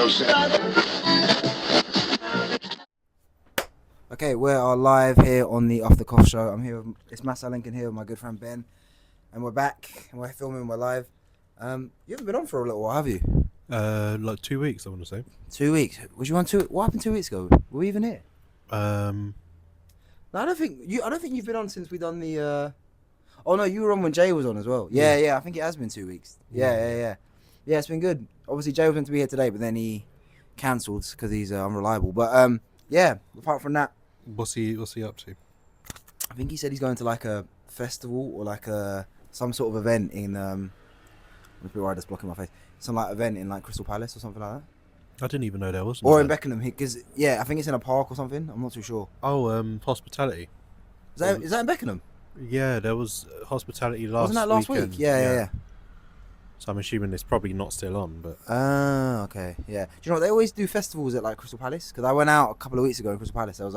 Okay, we are live here on the Off the Cuff show. I'm here. It's Masai Lincoln here with my good friend Ben, and we're back and we're filming. We're live. You haven't been on for a little while, have you? Like 2 weeks, I want to say. 2 weeks. Was you on What happened 2 weeks ago? Were we even here? Um, No, I don't think you've been on since we done the. Oh no, you were on when Jay was on as well. Yeah. I think it has been 2 weeks. Yeah. Yeah, it's been good. Obviously, Jay was meant to be here today, but then he cancelled because he's unreliable. But yeah. Apart from that, what's he up to? I think he said he's going to like a festival or like some sort of event in It's a bit right, that's blocking my face. Some like event in like Crystal Palace or something like that. I didn't even know there was. Or in Beckenham, because I think it's in a park or something. I'm not too sure. Oh, hospitality. Is that in Beckenham? Yeah, there was hospitality last. Wasn't that last weekend. week? Yeah. So I'm assuming it's probably not still on, but. Okay, yeah. Do you know what, they always do festivals at like Crystal Palace? Because I went out a couple of weeks ago in Crystal Palace. There was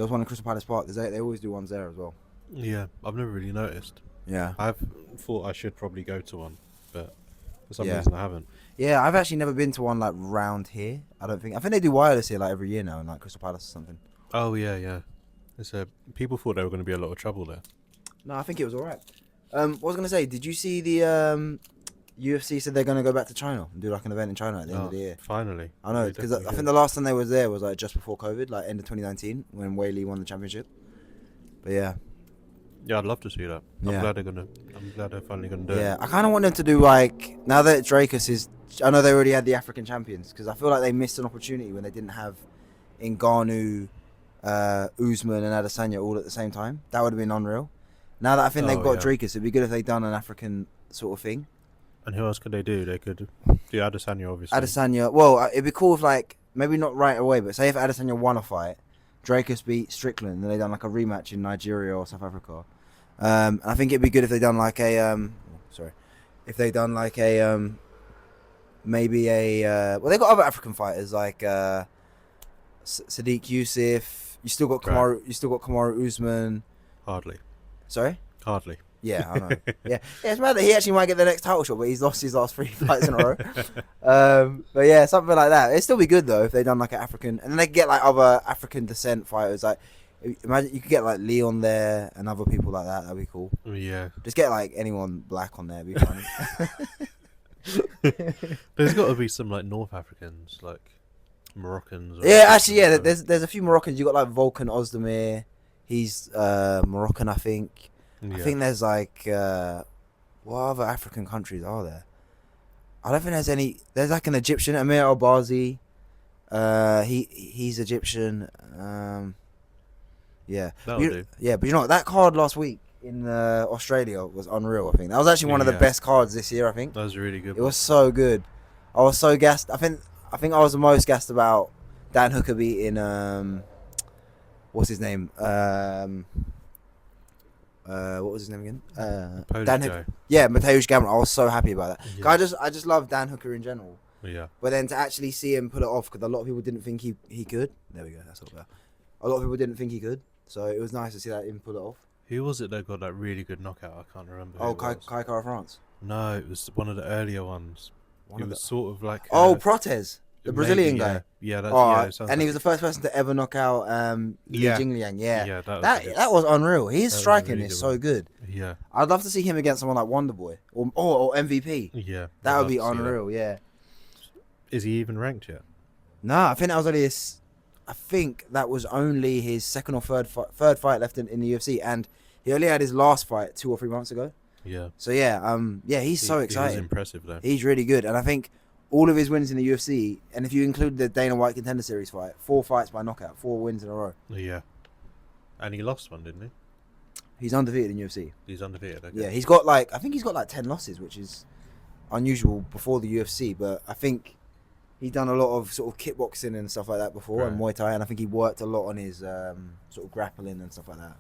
one in Crystal Palace Park. They always do ones there as well. Yeah, I've never really noticed. Yeah. I've thought I should probably go to one, but for some reason I haven't. Yeah, I've actually never been to one like round here. I think they do wireless here like every year now in like Crystal Palace or something. Oh yeah. People thought there were going to be a lot of trouble there. No, I think it was alright. What I was going to say, did you see the UFC said they're going to go back to China and do like an event in China at the end of the year? Finally. I know, because I think the last time they was there was like just before COVID, like end of 2019 when Wei Li won the championship. But yeah. Yeah, I'd love to see that. I'm glad they're finally gonna do it. Yeah, I kind of want them to do like, now that Dracus is, I know they already had the African champions, because I feel like they missed an opportunity when they didn't have Ngannou, Usman and Adesanya all at the same time. That would have been unreal. Now that I think they've got Dracus, it'd be good if they'd done an African sort of thing. And who else could they do? They could do Adesanya, obviously. Adesanya, well, it'd be cool if like, maybe not right away, but say if Adesanya won a fight, Dracus beat Strickland, and they done like a rematch in Nigeria or South Africa. And I think it'd be good if they done like maybe well, they got other African fighters like Sadiq Youssef. You still got Kamaru Usman. Hardly. Sorry. Hardly. Yeah, I know. yeah, it's mad that he actually might get the next title shot, but he's lost his last 3 fights in a row. But yeah, something like that. It'd still be good though if they done like an African, and then they could get like other African descent fighters. Like, imagine you could get like Leon there and other people like that. That'd be cool. Yeah. Just get like anyone black on there. It'd be funny. There's got to be some like North Africans, like Moroccans. Yeah, actually, yeah. There's a few Moroccans. You got like Volkan Ozdemir. He's Moroccan, I think. Yeah. I think there's like what other African countries are there? I don't think there's any. There's like an Egyptian, Amir Al-Bazi. He's Egyptian. Yeah. That'll do. Yeah, but you know what? That card last week in Australia was unreal. I think that was actually one of the best cards this year. I think that was really good. It was so good. I was so gassed. I think I was the most gassed about Dan Hooker beating what's his name? What was his name again? Dan Hooker. Yeah, Mateusz Gamrot. I was so happy about that. Yeah. I just love Dan Hooker in general. Yeah. But then to actually see him pull it off, because a lot of people didn't think he could. There we go. That's all better. A lot of people didn't think he could, so it was nice to see that him pull it off. Who was it that got that really good knockout? I can't remember. Oh, Kai Kara France. No, it was one of the earlier ones. It was sort of like Protes. The Brazilian guy. Yeah, and he was the first person to ever knock out Li Jingliang. Yeah, that was unreal. His striking is so good. Yeah, I'd love to see him against someone like Wonderboy or MVP. Yeah, that would be unreal. Yeah. Is he even ranked yet? No, I think that was only his second or third fight left in the UFC, and he only had his last fight 2 or 3 months ago. Yeah. So he's so exciting. He's impressive though. He's really good, and I think all of his wins in the UFC, and if you include the Dana White Contender Series fight, 4 fights by knockout, 4 wins in a row. Yeah. And he lost one, didn't he? He's undefeated in UFC. He's undefeated. Okay. Yeah, he's got like 10 losses, which is unusual before the UFC, but I think he's done a lot of sort of kickboxing and stuff like that before, and Muay Thai, and I think he worked a lot on his sort of grappling and stuff like that.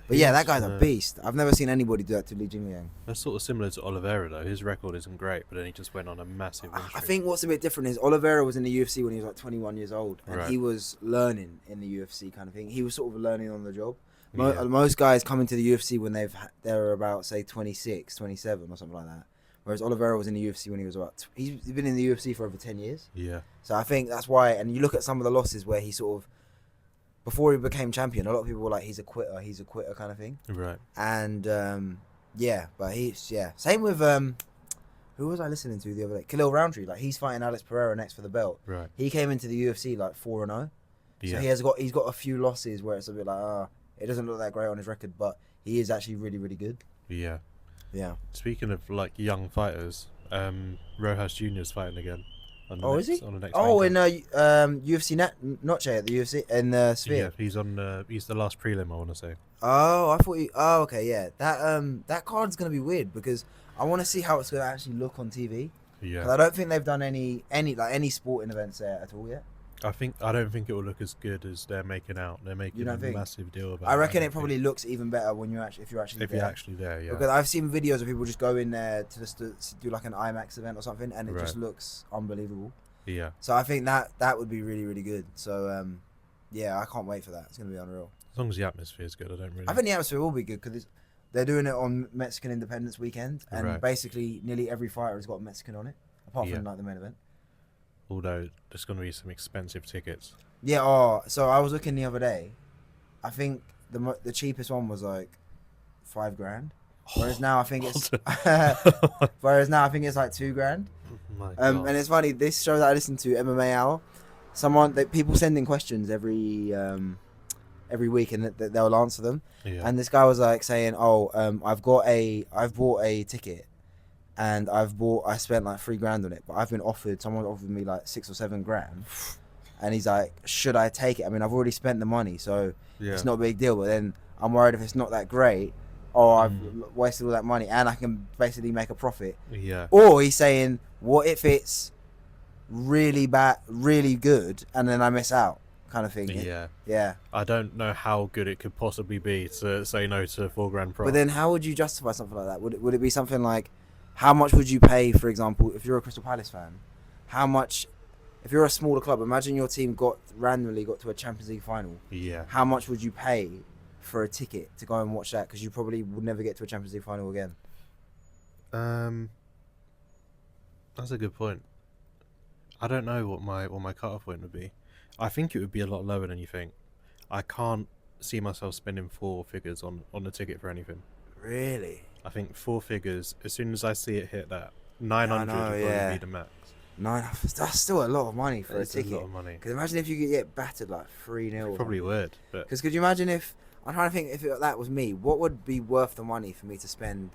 But yeah, that guy's a beast. I've never seen anybody do that to Li Jingliang. That's sort of similar to Oliveira though. His record isn't great, but then he just went on a massive win streak. I think what's a bit different is Oliveira was in the UFC when he was like 21 years old, and he was learning in the UFC kind of thing. He was sort of learning on the job. Most guys come into the UFC when they're about say 26, 27 or something like that. whereas Oliveira was in the UFC when he was about. He's been in the UFC for over 10 years. Yeah. So I think that's why. And you look at some of the losses where he sort of, before he became champion, a lot of people were like, he's a quitter kind of thing. Right. And but same with who was I listening to the other day? Khalil Roundtree. Like, he's fighting Alex Pereira next for the belt. Right. He came into the UFC like 4-0. Yeah. So he's got a few losses where it's a bit like, it doesn't look that great on his record, but he is actually really, really good. Yeah. Yeah. Speaking of like young fighters, Rojas Jr. is fighting again. Is he? On the next in UFC Noche at the UFC in the Sphere. Yeah, he's on. He's the last prelim, I want to say. Oh, I thought you. Oh, okay, yeah. That card's gonna be weird because I want to see how it's gonna actually look on TV. Yeah. 'Cause I don't think they've done any sporting events there at all yet. I don't think it will look as good as they're making out. They're making a massive deal about it. I reckon it probably looks even better when if you're actually there. Yeah. Because I've seen videos of people just go in there to just do like an IMAX event or something, and it just looks unbelievable. Yeah. So I think that would be really, really good. So yeah, I can't wait for that. It's gonna be unreal. As long as the atmosphere is good, I think the atmosphere will be good because they're doing it on Mexican Independence Weekend, and basically nearly every fighter has got a Mexican on it, apart from like the main event. Although there's going to be some expensive tickets. Yeah. So I was looking the other day. I think the cheapest one was like $5,000, whereas now I think it's like $2,000. And it's funny. This show that I listen to, MMA Hour, people send in questions every week, and they'll answer them. Yeah. And this guy was like saying, I've bought a ticket, and I spent like $3,000 on it, but someone offered me like $6 or $7,000, and he's like, should I take it? I mean, I've already spent the money, so it's not a big deal, but then I'm worried if it's not that great, or I've wasted all that money, and I can basically make a profit. Yeah. Or he's saying, what if it's really bad, really good, and then I miss out, kind of thing. Yeah. I don't know how good it could possibly be to say no to $4,000 profit. But then how would you justify something like that? Would it be something like, how much would you pay, for example, if you're a Crystal Palace fan? How much, if you're a smaller club, imagine your team randomly got to a Champions League final. Yeah. How much would you pay for a ticket to go and watch that? Because you probably would never get to a Champions League final again. That's a good point. I don't know what my cut-off point would be. I think it would be a lot lower than you think. I can't see myself spending 4 figures on a ticket for anything. Really? I think 4 figures, as soon as I see it hit that, 900 would probably be the max. That's still a lot of money for a ticket. It's a lot of money. Because imagine if you could get battered like 3-0. Probably would. Because could you imagine if, I'm trying to think, if that was me, what would be worth the money for me to spend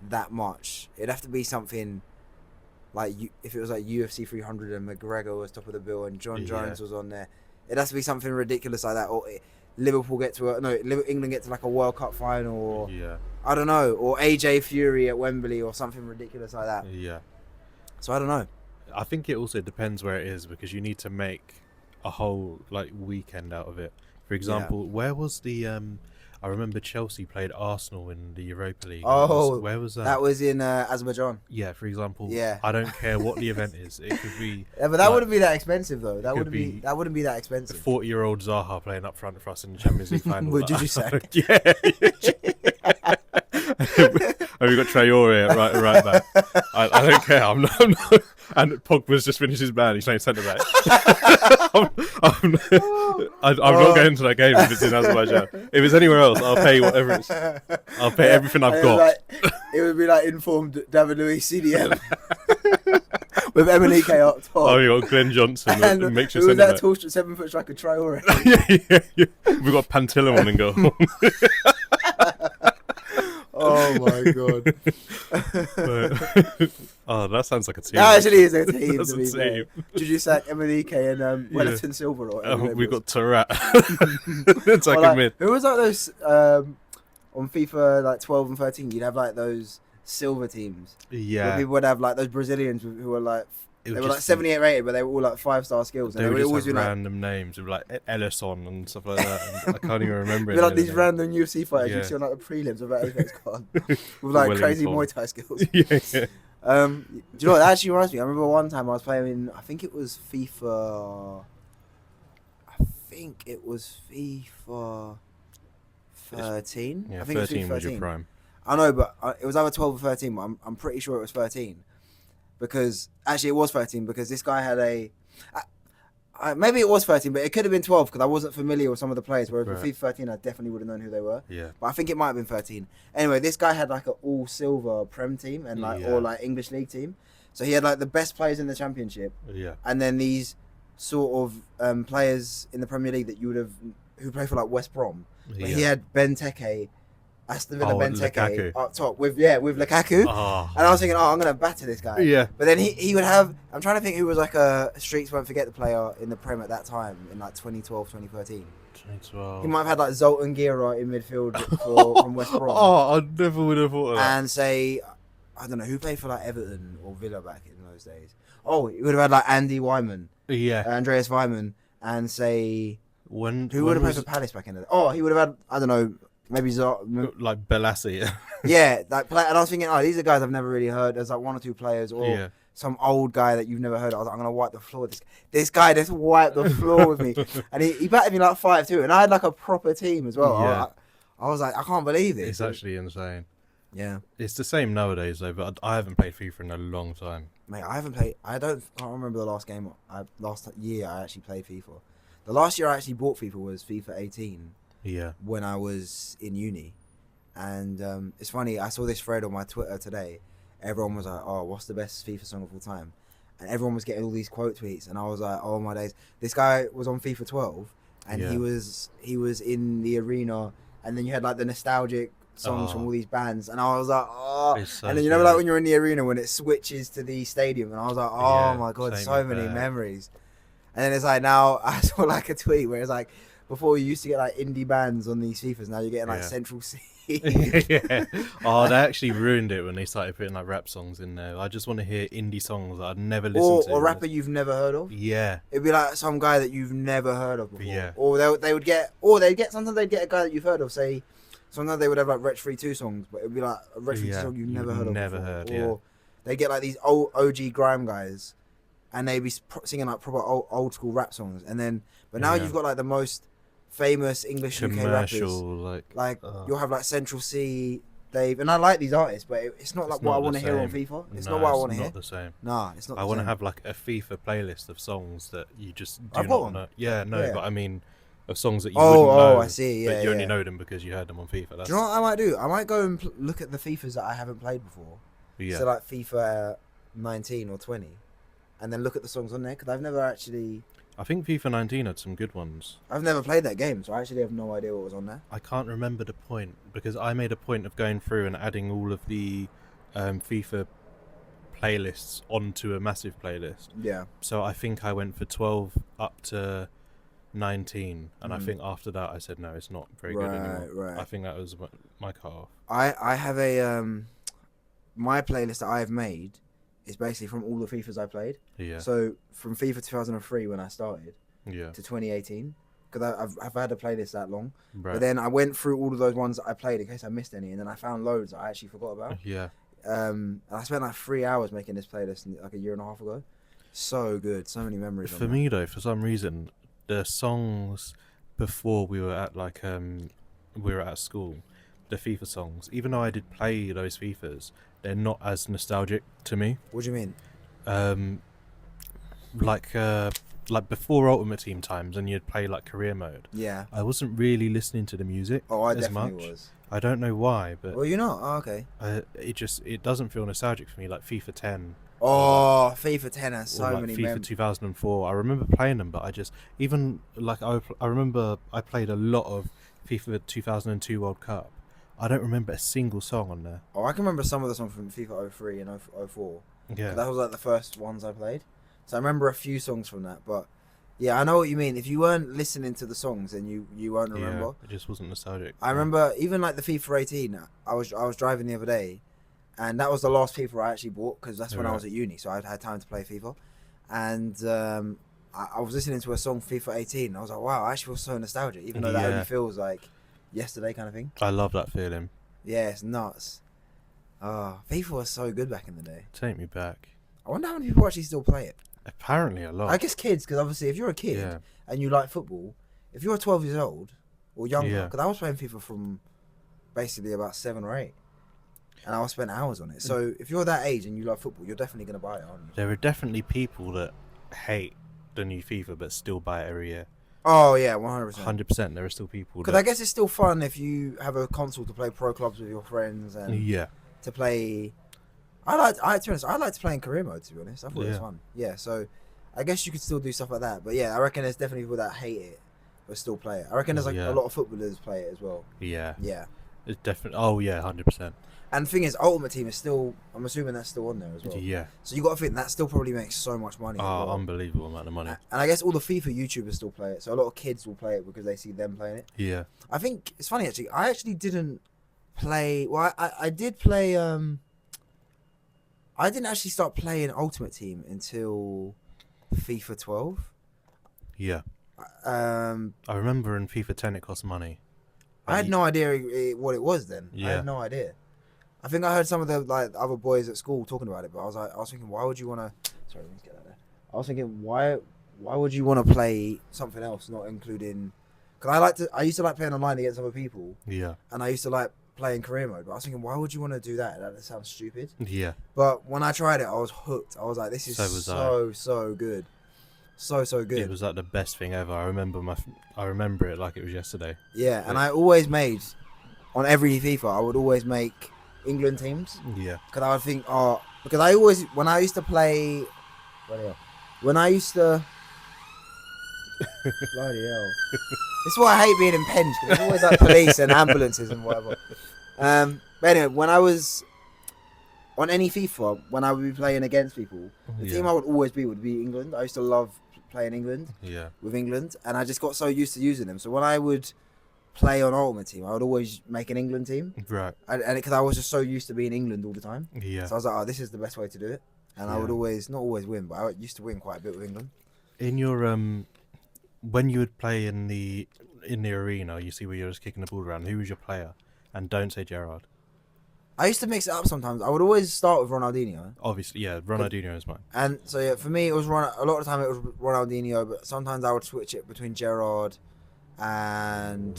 that much? It'd have to be something like, if it was like UFC 300 and McGregor was top of the bill and John Jones was on there, it has to be something ridiculous like that. Or England get to like a World Cup final, or I don't know, or AJ Fury at Wembley or something ridiculous like that. Yeah. So I don't know. I think it also depends where it is, because you need to make a whole like weekend out of it. For example, where was the I remember Chelsea played Arsenal in the Europa League. Where was that? That was in Azerbaijan. Yeah, for example. Yeah. I don't care what the event is. It could be. Yeah, but that wouldn't be that expensive though. That wouldn't be that expensive. 40-year-old Zaha playing up front for us in the Champions League final. What did you say? Yeah. And we got Traore right back. I don't care. I'm not. And Pogba's just finished his ban. He's playing centre back. I'm not going to that game if it's in Azerbaijan. If it's anywhere else, I'll pay whatever it's. I'll pay everything I've got. It would be like informed David Luiz CDM with Emenike up top. Oh, you got Glenn Johnson and makes your centre back. Who was that 7-foot striker Traore? yeah. We've got Pantilimon in goal. Oh my god! That sounds like a team. That actually is a team. That's to be a team. Did you say Emenike and Wellington Silva? We've got Tarat. It's like a mid. Who was like those on FIFA like 12 and 13? You'd have like those silver teams. Yeah. Where people would have like those Brazilians who were like. They were like 78 rated, but they were all like 5-star skills. They and would always have be random names with like Ellison and stuff like that. And I can't even remember. Like these random UFC fighters you see on like the prelims of that Apex card with like crazy Muay Thai skills. Yeah. Do you know what that actually reminds me? I remember one time I was playing. I think it was FIFA 13. Yeah, I think 13 was your prime. I know, but it was either 12 or 13. But I'm pretty sure it was 13, because actually it was 13 because this guy had maybe it was 13, but it could have been 12 because I wasn't familiar with some of the players. Whereas with FIFA 13, I definitely would have known who they were. Yeah. But I think it might have been 13. Anyway, this guy had like an all silver Prem team and or like English League team. So he had like the best players in the Championship. Yeah. And then these sort of players in the Premier League that you would have who play for like West Brom. But he had Benteke, Aston Villa Benteke up top with Lukaku. Oh. And I was thinking, I'm gonna batter this guy. Yeah. But then he would have. I'm trying to think who was like a Streets Won't Forget the player in the Prem at that time in like 2012, 2013. 2012. He might have had like Zoltan Gera in midfield from West Brom. Oh, I never would have thought of that. And say, I don't know who played for like Everton or Villa back in those days. Oh, he would have had like Andy Wyman, Andreas Wyman, and say who would have played for Palace back in the day? Oh, he would have had, I don't know, maybe like Belassi. Yeah, that play. And I was thinking, these are guys I've never really heard. There's like one or two players, or some old guy that you've never heard of. I was like, I'm gonna wipe the floor with this guy just wiped the floor with me, and he batted me like 5-2, and I had like a proper team as well. Yeah. I was like, I can't believe this. It's actually insane. Yeah, it's the same nowadays though, but I haven't played FIFA in a long time. Mate, I haven't played. I can't remember the last game. Last year I actually played FIFA. The last year I actually bought FIFA was FIFA 18. Yeah. When I was in uni, and it's funny. I saw this thread on my Twitter today. Everyone was like, "Oh, what's the best FIFA song of all time?" And everyone was getting all these quote tweets, and I was like, "Oh my days!" This guy was on FIFA 12, and he was in the arena, and then you had like the nostalgic songs from all these bands, and I was like, "Oh!" So and then you know, like when you're in the arena when it switches to the stadium, and I was like, "Oh my god, so many memories." And then it's like now I saw like a tweet where it's like, before you used to get like indie bands on these FIFAs, now you're getting like Central C. Yeah. Oh, they actually ruined it when they started putting like rap songs in there. I just want to hear indie songs that I'd never listened to. Or a rapper you've never heard of. Yeah. It'd be like some guy that you've never heard of before. Yeah. Or sometimes they'd get a guy that you've heard of, say, sometimes they would have like Wretch 3-2 songs, but it'd be like a Wretch 3-2 song you've never heard of before. Or they get like these old OG grime guys, and they'd be singing like proper old school rap songs. And then, but now you've got like the most famous English UK rappers. Like you'll have like Central C, Dave, and I like these artists, but it's not like what I want to hear on FIFA. It's not what I want to hear. It's not the same. Nah, it's not. I want to have like a FIFA playlist of songs that you just do not know. Yeah, no, but I mean, of songs that you wouldn't know. I see. Yeah, but you only know them because you heard them on FIFA. Do you know what I might do? I might go and look at the FIFAs that I haven't played before. Yeah. So like FIFA 19 or 20, and then look at the songs on there because I've never actually. I think FIFA 19 had some good ones. I've never played that game, so I actually have no idea what was on there. I can't remember the point, because I made a point of going through and adding all of the FIFA playlists onto a massive playlist. Yeah. So I think I went for 12 up to 19, and I think after that I said, no, it's not very good anymore. Right. I think that was my cut-off. I have a... my playlist that I have made... It's basically from all the FIFAs I played. Yeah. So from FIFA 2003 when I started to 2018, because I've had a playlist that long. Right. But then I went through all of those ones that I played in case I missed any, and then I found loads that I actually forgot about. Yeah. And I spent like 3 hours making this playlist like a year and a half ago. So good, so many memories. For me though, for some reason, the songs before we were at school, the FIFA songs, even though I did play those FIFAs, they're not as nostalgic to me. What do you mean? Like before Ultimate Team times, and you'd play like career mode. Yeah. I wasn't really listening to the music. I as definitely much. was. I don't know why, but. Well, you're not. Oh, okay. It doesn't feel nostalgic for me, like FIFA 10. Oh, FIFA 10 has so many FIFA 2004. I remember playing them, but I just even like I remember I played a lot of FIFA 2002 World Cup. I don't remember a single song on there. Oh, I can remember some of the songs from FIFA 03 and 04. Yeah. That was like the first ones I played. So I remember a few songs from that. But yeah, I know what you mean. If you weren't listening to the songs, then you won't remember. Yeah, it just wasn't nostalgic. I remember even like the FIFA 18. I was driving the other day, and that was the last FIFA I actually bought because that's when I was at uni. So I had time to play FIFA. And I was listening to a song, FIFA 18. And I was like, wow, I actually feel so nostalgic, even though that only feels like yesterday kind of thing. I love that feeling. Yeah, it's nuts. FIFA was so good back in the day. Take me back. I wonder how many people actually still play it. Apparently a lot. I guess kids, because obviously if you're a kid and you like football, if you're 12 years old or younger, because I was playing FIFA from basically about 7 or 8, and I'll spend hours on it. So if you're that age and you love football, you're definitely gonna buy it, aren't you? There are definitely people that hate the new FIFA but still buy it every year. Oh yeah, 100%. 100%. There are still people. Because I guess it's still fun if you have a console to play pro clubs with your friends and to play. To be honest, I like to play in career mode. To be honest, I thought it was fun. Yeah, so I guess you could still do stuff like that. But yeah, I reckon there's definitely people that hate it but still play it. I reckon there's like a lot of footballers play it as well. Yeah. Yeah. It's definitely. Oh yeah, 100%. And the thing is, Ultimate Team is still. I'm assuming that's still on there as well. Yeah. So you got to think that still probably makes so much money. Oh, unbelievable amount of money. And I guess all the FIFA YouTubers still play it. So a lot of kids will play it because they see them playing it. Yeah. I think it's funny actually. I actually didn't play. Well, I did play. I didn't actually start playing Ultimate Team until FIFA 12. Yeah. I remember in FIFA 10 it cost money. I had no idea what it was then. Yeah. I had no idea. I think I heard some of the other boys at school talking about it, but I was thinking, why would you want to? Sorry, let me get out there. I was thinking, why would you want to play something else, not including? Because I used to like playing online against other people. Yeah. And I used to like playing career mode, but I was thinking, why would you want to do that? That sounds stupid. Yeah. But when I tried it, I was hooked. I was like, this is so good. So good. It was like the best thing ever. I remember it like it was yesterday. Yeah, and I always made on every FIFA. I would always make England teams. Yeah. Because I would think, because when I used to play, bloody hell. This is why I hate being in pens. Cause there's always like police and ambulances and whatever. But anyway, when I was on any FIFA, when I would be playing against people, the team I would always would be England. I used to love playing England. Yeah. With England, and I just got so used to using them. So when I would play on Ultimate Team, I would always make an England team. Right. And because I was just so used to being England all the time. Yeah. So I was like, this is the best way to do it. And I would not always win, but I used to win quite a bit with England. In your when you would play in the arena, you see where you're just kicking the ball around. Who was your player? And don't say Gerrard. I used to mix it up sometimes. I would always start with Ronaldinho. Obviously, yeah, Ronaldinho is mine. And so yeah, for me, it was a lot of the time it was Ronaldinho, but sometimes I would switch it between Gerrard and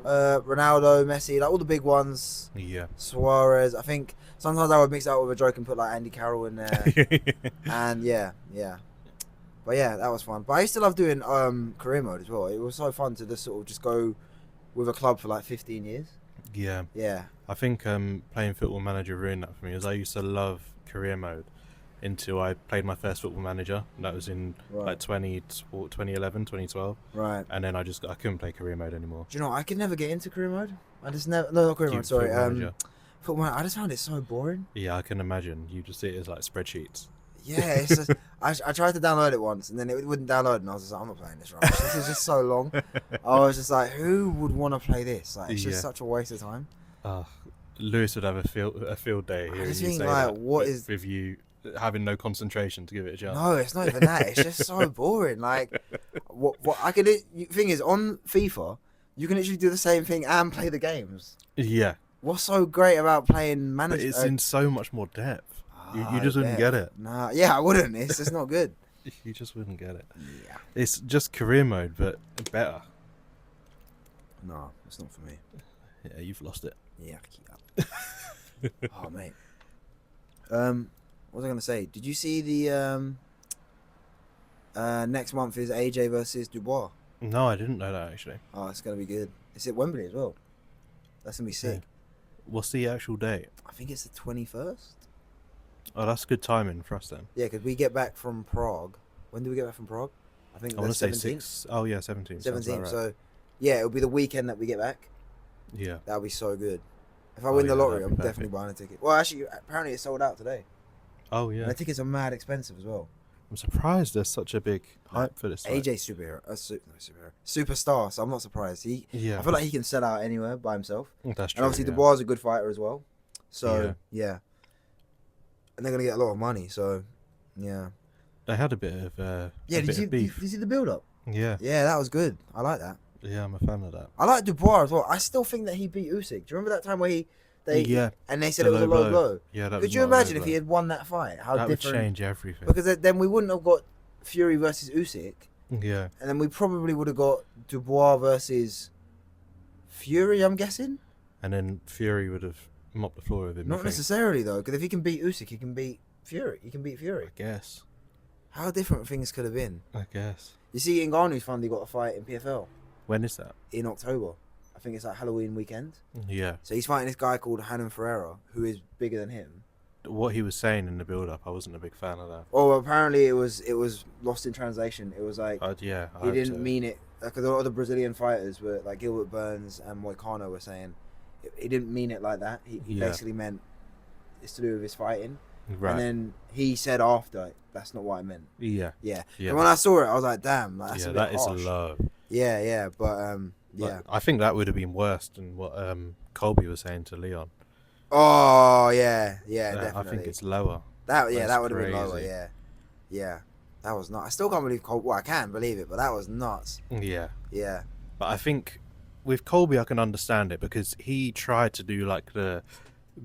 Ronaldo, Messi, like all the big ones. Yeah. Suarez. I think sometimes I would mix it up with a joke and put like Andy Carroll in there. And yeah. But yeah, that was fun. But I used to love doing career mode as well. It was so fun to just go with a club for like 15 years. Yeah. Yeah. I think playing Football Manager ruined that for me, as I used to love career mode until I played my first Football Manager. That was in like 2011, 2012. Right. And then I couldn't play career mode anymore. Do you know, I could never get into career mode. I just never... No, not career mode, sorry. Football Manager. I just found it so boring. Yeah, I can imagine. You just see it as like spreadsheets. Yeah, it's just, I tried to download it once and then it wouldn't download and I was just like, I'm not playing this rubbish. This is just so long. I was just like, who would want to play this? Like, it's just such a waste of time. Lewis would have a field day here. I just think like, with you having no concentration to give it a chance. No, it's not even that. It's just so boring. Like, what I could. Thing is, on FIFA, you can actually do the same thing and play the games. Yeah. What's so great about playing manager? But it's in so much more depth. You just wouldn't get it. Nah, yeah, I wouldn't. It's just not good. You just wouldn't get it. Yeah. It's just career mode, but better. No, it's not for me. Yeah, you've lost it. Yeah, keep up. Oh, mate. What was I going to say? Did you see the next month is AJ versus Dubois? No, I didn't know that, actually. Oh, it's going to be good. It's at Wembley as well. That's going to be sick. Yeah. What's the actual date? I think it's the 21st. Oh, that's good timing for us then. Yeah, because we get back from Prague. When do we get back from Prague? I think I want to say 6. Oh, yeah, 17. 17. Right. So, yeah, it'll be the weekend that we get back. Yeah. That'll be so good. If I win the lottery, I'm definitely buying a ticket. Well, actually, apparently it's sold out today. Oh, yeah. And the tickets are mad expensive as well. I'm surprised there's such a big hype for this. AJ's superstar, so I'm not surprised. I feel like he can sell out anywhere by himself. That's true. And obviously, Dubois is a good fighter as well. So, yeah. And they're going to get a lot of money, so, yeah. They had a bit of did you see the build-up? Yeah. Yeah, that was good. I like that. Yeah, I'm a fan of that. I like Dubois as well. I still think that he beat Usyk. Do you remember that time where and they said it was a low blow? Yeah, that was. Could you imagine if he had won that fight? How that different? Would change everything. Because then we wouldn't have got Fury versus Usyk. Yeah. And then we probably would have got Dubois versus Fury, I'm guessing. And then Fury would have mop the floor with him. Not necessarily though, because if he can beat Usyk, he can beat Fury. He can beat Fury. I guess. How different things could have been. I guess. You see, Ngannou's finally got a fight in PFL When is that? in October. I think it's like Halloween weekend. Yeah. So he's fighting this guy called Hanan Ferreira, who is bigger than him. What he was saying in the build-up, I wasn't a big fan of that. Oh, apparently it was lost in translation. It was like Yeah, he didn't mean it. Like a lot of the Brazilian fighters were like Gilbert Burns and Moicano were saying, he didn't mean it like that. He basically meant it's to do with his fighting. Right. And then he said after, that's not what I meant. Yeah. Yeah. Yeah. And when I saw it, I was like, damn, like, that's a bit that harsh. is low. Yeah, but yeah. I think that would have been worse than what Colby was saying to Leon. Oh yeah, definitely. I think it's lower. That would have crazy. been lower. Yeah. That was not. I still can't believe Colby. Well, I can believe it, but that was nuts. Yeah. Yeah. But I think with Colby, I can understand it because he tried to do like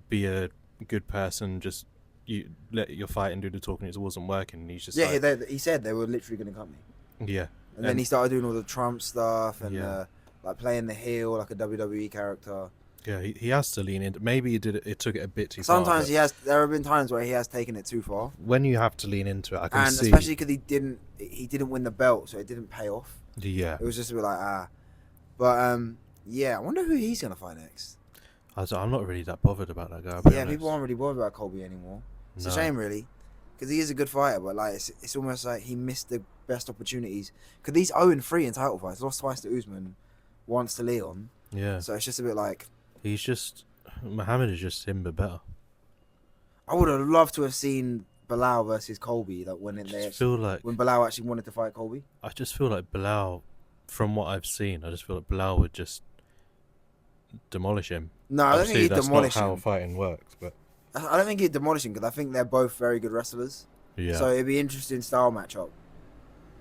be a good person, just you let your fight and do the talking. It wasn't working. And he's just he said they were literally going to cut me. Yeah. And then he started doing all the Trump stuff and Yeah. like playing the heel like a WWE character. Yeah, he has to lean in. Maybe it took it a bit too Sometimes far. there have been times where he has taken it too far. When you have to lean into it, I can And see. especially because he didn't win the belt, so it didn't pay off. Yeah. It was just a bit like But yeah, I wonder who he's gonna fight next. I'm not really that bothered about that guy. I'll be honest. People aren't really bothered about Colby anymore. It's a No. shame, really, because he is a good fighter, but like it's almost like he missed the best opportunities. Because he's 0-3 in title fights, lost twice to Usman, once to Leon. Yeah. So it's just a bit like Muhammad is just him, but better. I would have loved to have seen Bilal versus Colby. Like when when Bilal actually wanted to fight Colby. I just feel like Bilal, from what I've seen, I just feel like Bilal would just demolish him. No, I don't think he'd demolish not how him. fighting works, but I don't think he'd demolish him because I think they're both very good wrestlers. yeah. So it'd be an interesting style matchup.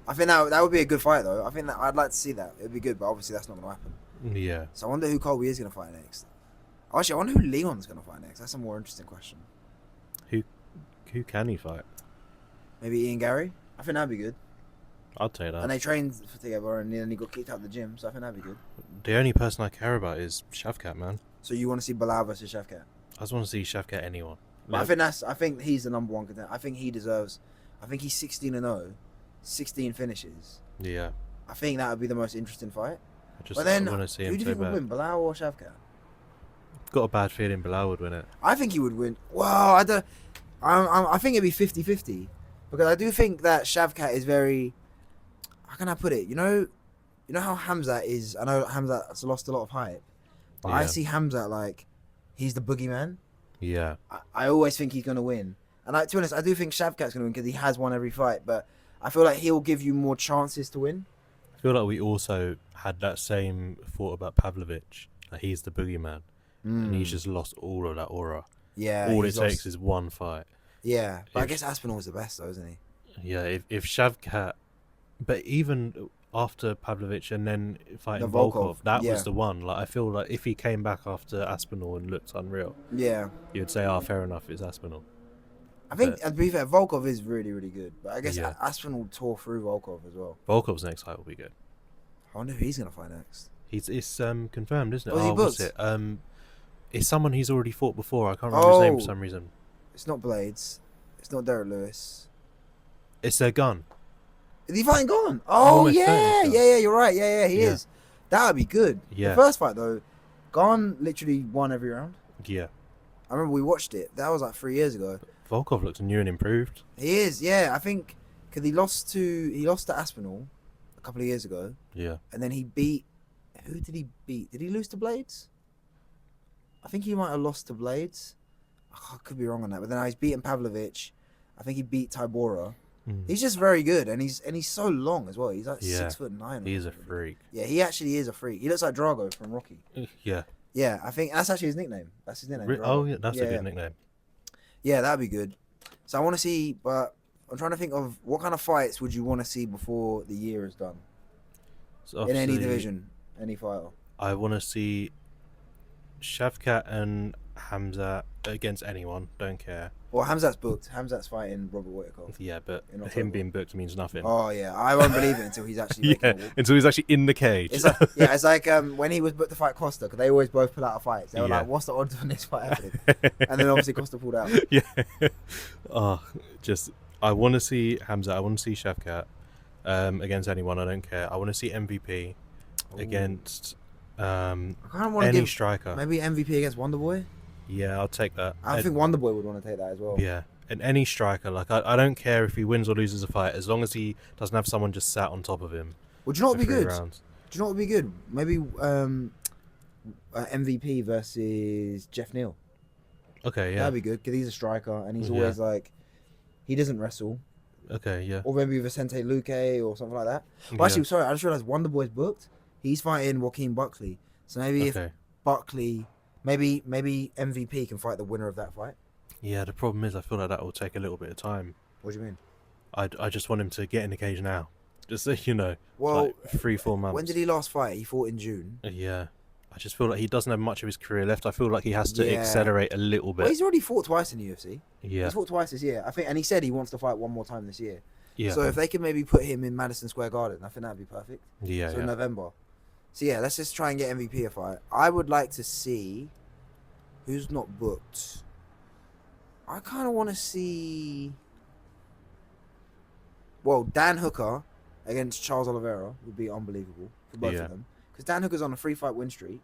I think that would be a good fight though. I think that I'd like to see that. It'd be good, but obviously that's not going to happen. Yeah. So I wonder who Colby is going to fight next. Actually, I wonder who Leon's going to fight next. That's a more interesting question. Who can he fight? Maybe Ian Gary? I think that'd be good. I'd take that. And they trained together and then he got kicked out of the gym, so I think that'd be good. The only person I care about is Shavkat, man. So you want to see Bilal versus Shavkat? I just want to see Shavkat anyone. I think he's the number one contender. I think he deserves. I think he's 16-0, 16 finishes. Yeah. I think that would be the most interesting fight. I But then, want to see who him do you so think would bad. win, Bilal or Shavkat? Got a bad feeling Bilal would win it. I think he would win. Well, I don't. I think it'd be 50-50 because I do think that Shavkat is very. How can I put it? You know how Hamzat is. I know Hamzat's lost a lot of hype, but I Yeah. see Hamzat like he's the boogeyman. Yeah. I always think he's gonna win, and to be honest, I do think Shavkat's gonna win because he has won every fight. But I feel like he'll give you more chances to win. I feel like we also had that same thought about Pavlovich. Like he's the boogeyman. And he's just lost all of that aura. Yeah. All it he's takes is one fight. Yeah, but I If- guess Aspinall's the best though, isn't he? Yeah, if Shavkat... But even after Pavlovich and then fighting Volkov, Volkov, that yeah. was the one. Like I feel like if he came back after Aspinall and looked unreal, Yeah. you'd say, fair enough, it's Aspinall. I think, to be fair, Volkov is really, really good. But I guess Yeah. Aspinall tore through Volkov as well. Volkov's next fight will be good. I wonder who he's going to fight next. It's confirmed, isn't it? Was he what's booked? it? It's someone he's already fought before. I can't remember his name for Oh. some reason. It's not Blades. It's not Derek Lewis. It's their gun. Is he fighting Gone? Oh, almost yeah. certain it's Yeah, you're right. Yeah, he Yeah. is. That would be good. Yeah. The first fight, though, Gone literally won every round. Yeah. I remember we watched it. That was like 3 years ago. Volkov looks new and improved. He is, yeah. I think because he lost to Aspinall a couple of years ago, Yeah. and then he beat. Who did he beat? Did he lose to Blades? I think he might have lost to Blades. I could be wrong on that, but then he's beaten Pavlovich. I think he beat Tybora. He's just very good, and he's so long as well. He's like 6'9". He's a freak. Yeah, he actually is a freak. He looks like Drago from Rocky. Yeah. Yeah, I think that's actually his nickname. That's his nickname. Drago. Oh, yeah, that's a good nickname. Yeah, that'd be good. So I want to see, but I'm trying to think of what kind of fights would you want to see before the year is done So in any obviously, division, any fighter. I want to see Shavkat and Hamza against anyone. Don't care. Well, Hamzat's booked. Hamzat's fighting Robert Whittaker. Yeah, but in him October. being booked means nothing. Oh yeah, I won't believe it until he's actually making Yeah, a walk. until he's actually in the cage. It's like, yeah, it's like when he was booked to fight Costa, because they always both pull out of fights. They were Yeah. like, "What's the odds on this fight happening?" And then obviously Costa pulled out. Yeah. Oh, just I want to see Hamza. I want to see Shavkat against anyone. I don't care. I want to see MVP Ooh. against I kind of want to any give striker. maybe MVP against Wonderboy. Yeah, I'll take that. I think Wonderboy would want to take that as well. Yeah, and any striker. Like I don't care if he wins or loses a fight, as long as he doesn't have someone just sat on top of him. Well, do you know what for would be 3 good? rounds. Do you know what would be good? Maybe MVP versus Jeff Neal. Okay, yeah. That'd be good because he's a striker and he's Yeah. always like, he doesn't wrestle. Okay, yeah. Or maybe Vicente Luque or something like that. Well, Yeah. actually, sorry, I just realized Wonderboy's booked. He's fighting Joaquin Buckley. So maybe if Okay. Buckley, maybe MVP can fight the winner of that fight. Yeah, the problem is I feel like that will take a little bit of time. What do you mean? I just want him to get in the cage now. Just so you know, Well, like 3-4 months. when did he last fight? He fought in June. Yeah. I just feel like he doesn't have much of his career left. I feel like he has to Yeah. accelerate a little bit. Well, he's already fought twice in the UFC. Yeah. He's fought twice this year, I think, and he said he wants to fight one more time this year. Yeah. So if they can maybe put him in Madison Square Garden, I think that'd be perfect. Yeah. So Yeah. November. So yeah, let's just try and get MVP a fight. I would like to see who's not booked. I kind of want to see. Well, Dan Hooker against Charles Oliveira would be unbelievable for both Yeah. of them, because Dan Hooker's on a 3-fight win streak.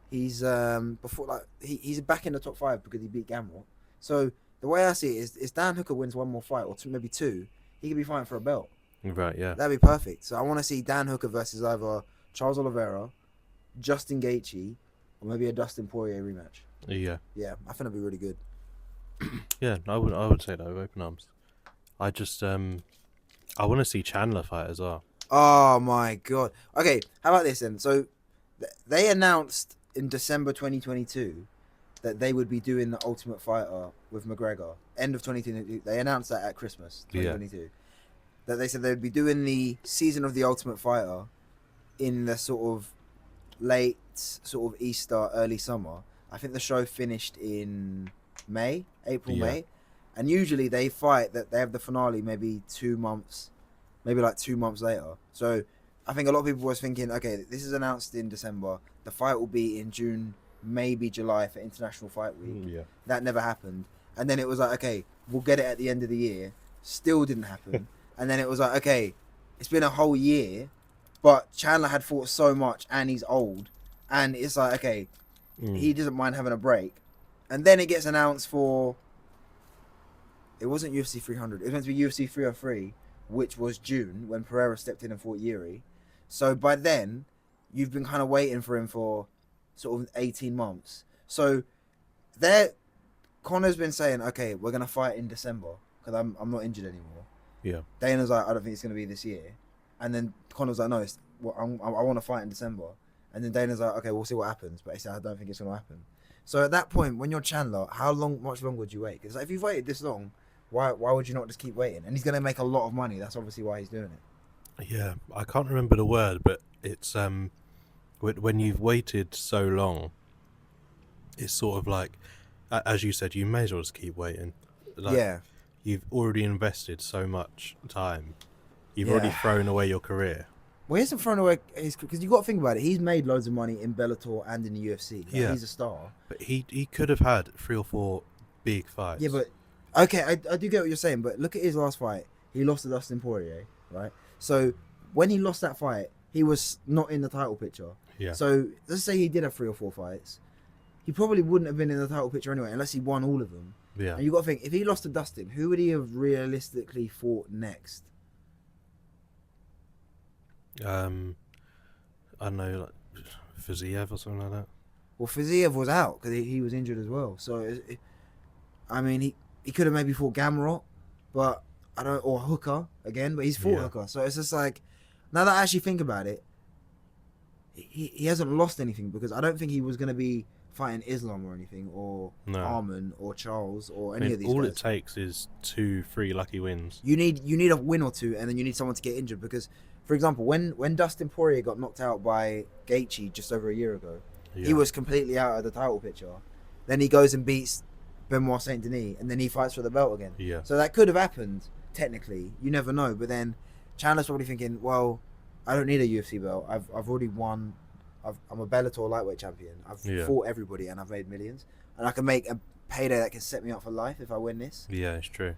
He's before like he's back in the top 5 because he beat Gamrot. So the way I see it is Dan Hooker wins one more fight or maybe 2, he could be fighting for a belt. Right, yeah. That'd be perfect. So I want to see Dan Hooker versus either Charles Oliveira, Justin Gaethje, or maybe a Dustin Poirier rematch. Yeah. Yeah, I think that'd be really good. Yeah, I would say that with open arms. I just I want to see Chandler fight as well. Oh my god. Okay, how about this then? So they announced in December 2022 that they would be doing the Ultimate Fighter with McGregor. End of 2022. They announced that at Christmas 2022. That they said they'd be doing the season of the Ultimate Fighter in the sort of late sort of Easter, early summer. I think the show finished in April, Yeah. May. And usually they fight that they have the finale maybe 2 months, maybe like 2 months later. So I think a lot of people was thinking, okay, this is announced in December. The fight will be in June, maybe July for International Fight Week. Yeah. That never happened. And then it was like, okay, we'll get it at the end of the year. Still didn't happen. And then it was like, okay, it's been a whole year, but Chandler had fought so much and he's old. And it's like, okay, he doesn't mind having a break. And then it gets announced for, it wasn't UFC 300. It was meant to be UFC 303, which was June when Pereira stepped in and fought Yuri. So by then, you've been kind of waiting for him for sort of 18 months. So there, Conor's been saying, okay, we're going to fight in December because I'm not injured anymore. Yeah. Dana's like, I don't think it's going to be this year. And then Conor's like, no, I want to fight in December. And then Dana's like, okay, we'll see what happens. But he said, I don't think it's going to happen. So at that point, when you're Chandler, much longer would you wait? Because like, if you've waited this long, why would you not just keep waiting? And he's going to make a lot of money. That's obviously why he's doing it. Yeah, I can't remember the word, but it's when you've waited so long, it's sort of like, as you said, you may as well just keep waiting. Like, Yeah. You've already invested so much time. You've Yeah. already thrown away your career. Well, he hasn't thrown away his, because you got to think about it. He's made loads of money in Bellator and in the UFC. Like, Yeah. He's a star. But he could have had 3 or 4 big fights. Yeah, but okay, I do get what you're saying. But look at his last fight. He lost to Dustin Poirier, right? So when he lost that fight, he was not in the title picture. Yeah. So let's say he did have 3 or 4 fights. He probably wouldn't have been in the title picture anyway, unless he won all of them. Yeah. And you got to think, if he lost to Dustin, who would he have realistically fought next? I don't know, like Fiziev or something like that. Well, Fiziev was out because he was injured as well. So, I mean, he could have maybe fought Gamrot, but I don't, or Hooker again, but he's fought Hooker. So it's just like, now that I actually think about it, he hasn't lost anything because I don't think he was going to be fighting Islam or anything, or Arman or Charles or any of these all guys. it takes is 2-3 lucky wins. You need a win or two, and then you need someone to get injured because, for example, when Dustin Poirier got knocked out by Gaethje just over a year ago, he was completely out of the title picture. then he goes and beats Benoit Saint Denis, and then he fights for the belt again. Yeah. So that could have happened technically. You never know. But then Chandler's probably thinking, well, I don't need a UFC belt. I've already won. I'm a Bellator lightweight champion. I've fought everybody and I've made millions, and I can make a payday that can set me up for life if I win this. Yeah, it's true.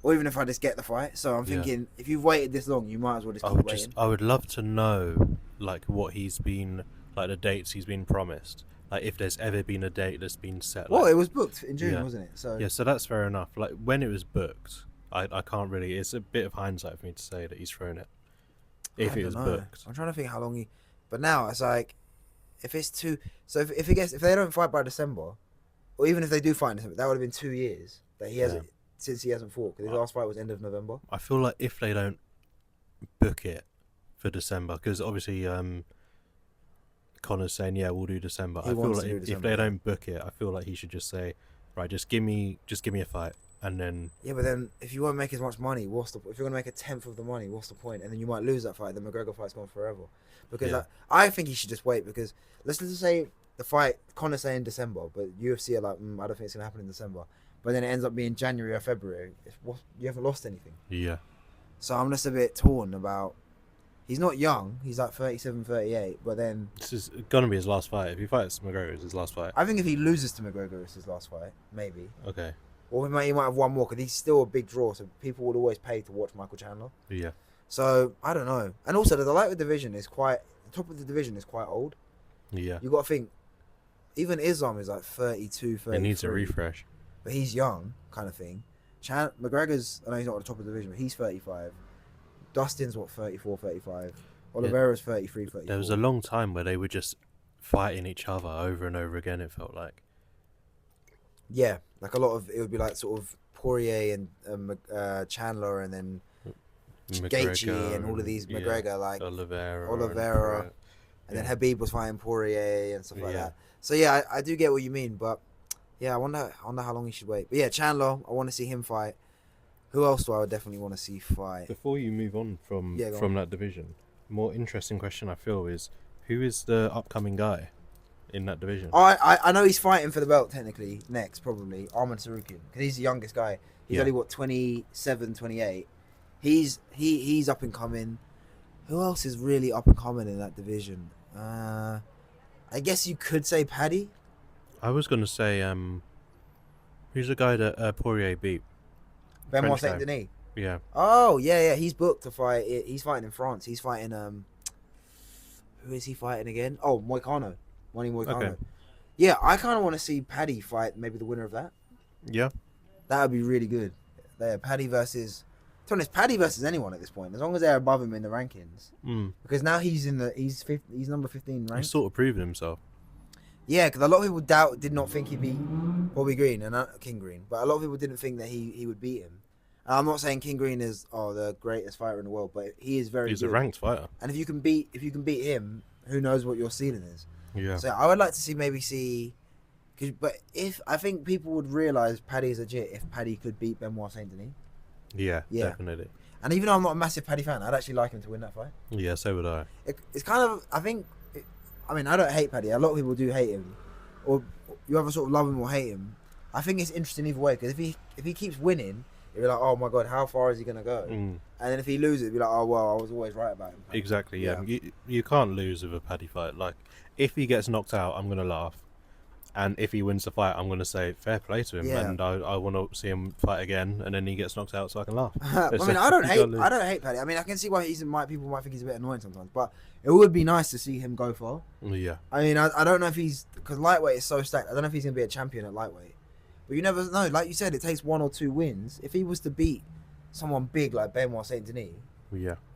Or even if I just get the fight. So I'm thinking, if you've waited this long, you might as well just keep waiting. I would love to know, like, what he's been, like, the dates he's been promised. Like, if there's ever been a date that's been set. Well, like, it was booked in June, wasn't it? So yeah, so that's fair enough. Like, when it was booked, I can't really. It's a bit of hindsight for me to say that he's thrown it. If it was booked, I'm trying to think how long he. But now it's like, if it's too. So if they don't fight by December, or even if they do fight in December, that would have been 2 years that he hasn't since he hasn't fought, because his last fight was end of November. I feel like if they don't book it for December, because obviously Connor's saying we'll do December. I feel like if they don't book it, I feel like he should just say, right, just give me a fight, and then. Yeah, but then if you won't make as much money, if you're gonna make a tenth of the money, what's the point? And then you might lose that fight. The McGregor fight's gone forever. Because I think he should just wait, because let's just say the fight Connor's saying December, but UFC are like, I don't think it's gonna happen in December. But then it ends up being January or February. You haven't lost anything. Yeah. So I'm just a bit torn about. He's not young. He's like 37, 38. But then this is gonna be his last fight. If he fights McGregor, it's his last fight. I think if he loses to McGregor, it's his last fight. Maybe. Okay. Or he might have one more, because he's still a big draw. So people would always pay to watch Michael Chandler. Yeah. So I don't know. And also the lightweight division is the top of the division is quite old. Yeah. You got to think. Even Islam is like 32, 33. It needs a refresh. But he's young, kind of thing. McGregor's, I know he's not at the top of the division, but he's 35. Dustin's 34, 35. Oliveira's 33, 34. There was a long time where they were just fighting each other over and over again, it felt like. Yeah, like a lot of, it would be like sort of Poirier and Chandler, and then Gaethje and all of these McGregor, like Oliveira. And then Habib was fighting Poirier and stuff like that. So yeah, I do get what you mean, but yeah, I wonder how long he should wait. But yeah, Chandler, I want to see him fight. Who else do I definitely want to see fight? Before you move on from that division, more interesting question I feel is, who is the upcoming guy in that division? I know he's fighting for the belt technically next, probably Arman Sarukian, because he's the youngest guy. He's only 27, 28. He's up and coming. Who else is really up and coming in that division? I guess you could say Paddy. I was gonna say who's the guy that Poirier beat? Benoit Saint Denis. Yeah. Oh yeah. He's booked to fight. He's fighting in France. He's fighting who is he fighting again? Oh, Moicano. Money Moicano. Okay. Yeah, I kind of want to see Paddy fight maybe the winner of that. Yeah. That would be really good. Yeah, Paddy versus. To be honest, Paddy versus anyone at this point, as long as they're above him in the rankings. Because now he's number 15 ranked. He's sort of proven himself. Yeah, because a lot of people did not think he'd beat Bobby Green and King Green, but a lot of people didn't think that he would beat him. And I'm not saying King Green is the greatest fighter in the world, but he is very. He's good. A ranked fighter. And if you can beat him, who knows what your ceiling is? Yeah. So I would like to see. But if I think people would realize Paddy is legit if Paddy could beat Benoit Saint Denis. Yeah, definitely. And even though I'm not a massive Paddy fan, I'd actually like him to win that fight. Yeah, so would I. It's kind of, I don't hate Paddy. A lot of people do hate him, or you either sort of love him or hate him. I think it's interesting either way, because if he keeps winning, you'll be like, oh my god, how far is he gonna go? And then if he loses, you'll be like, oh well, I was always right about him. Exactly. Yeah. You can't lose with a Paddy fight. Like, if he gets knocked out, I'm gonna laugh. And if he wins the fight, I'm going to say fair play to him, and I want to see him fight again, and then he gets knocked out so I can laugh. I don't hate Paddy. I mean, I can see why people might think he's a bit annoying sometimes, but it would be nice to see him go far. Yeah. I mean, I don't know if because lightweight is so stacked. I don't know if he's going to be a champion at lightweight, but you never know. Like you said, it takes 1 or 2 wins. If he was to beat someone big like Benoit Saint Denis,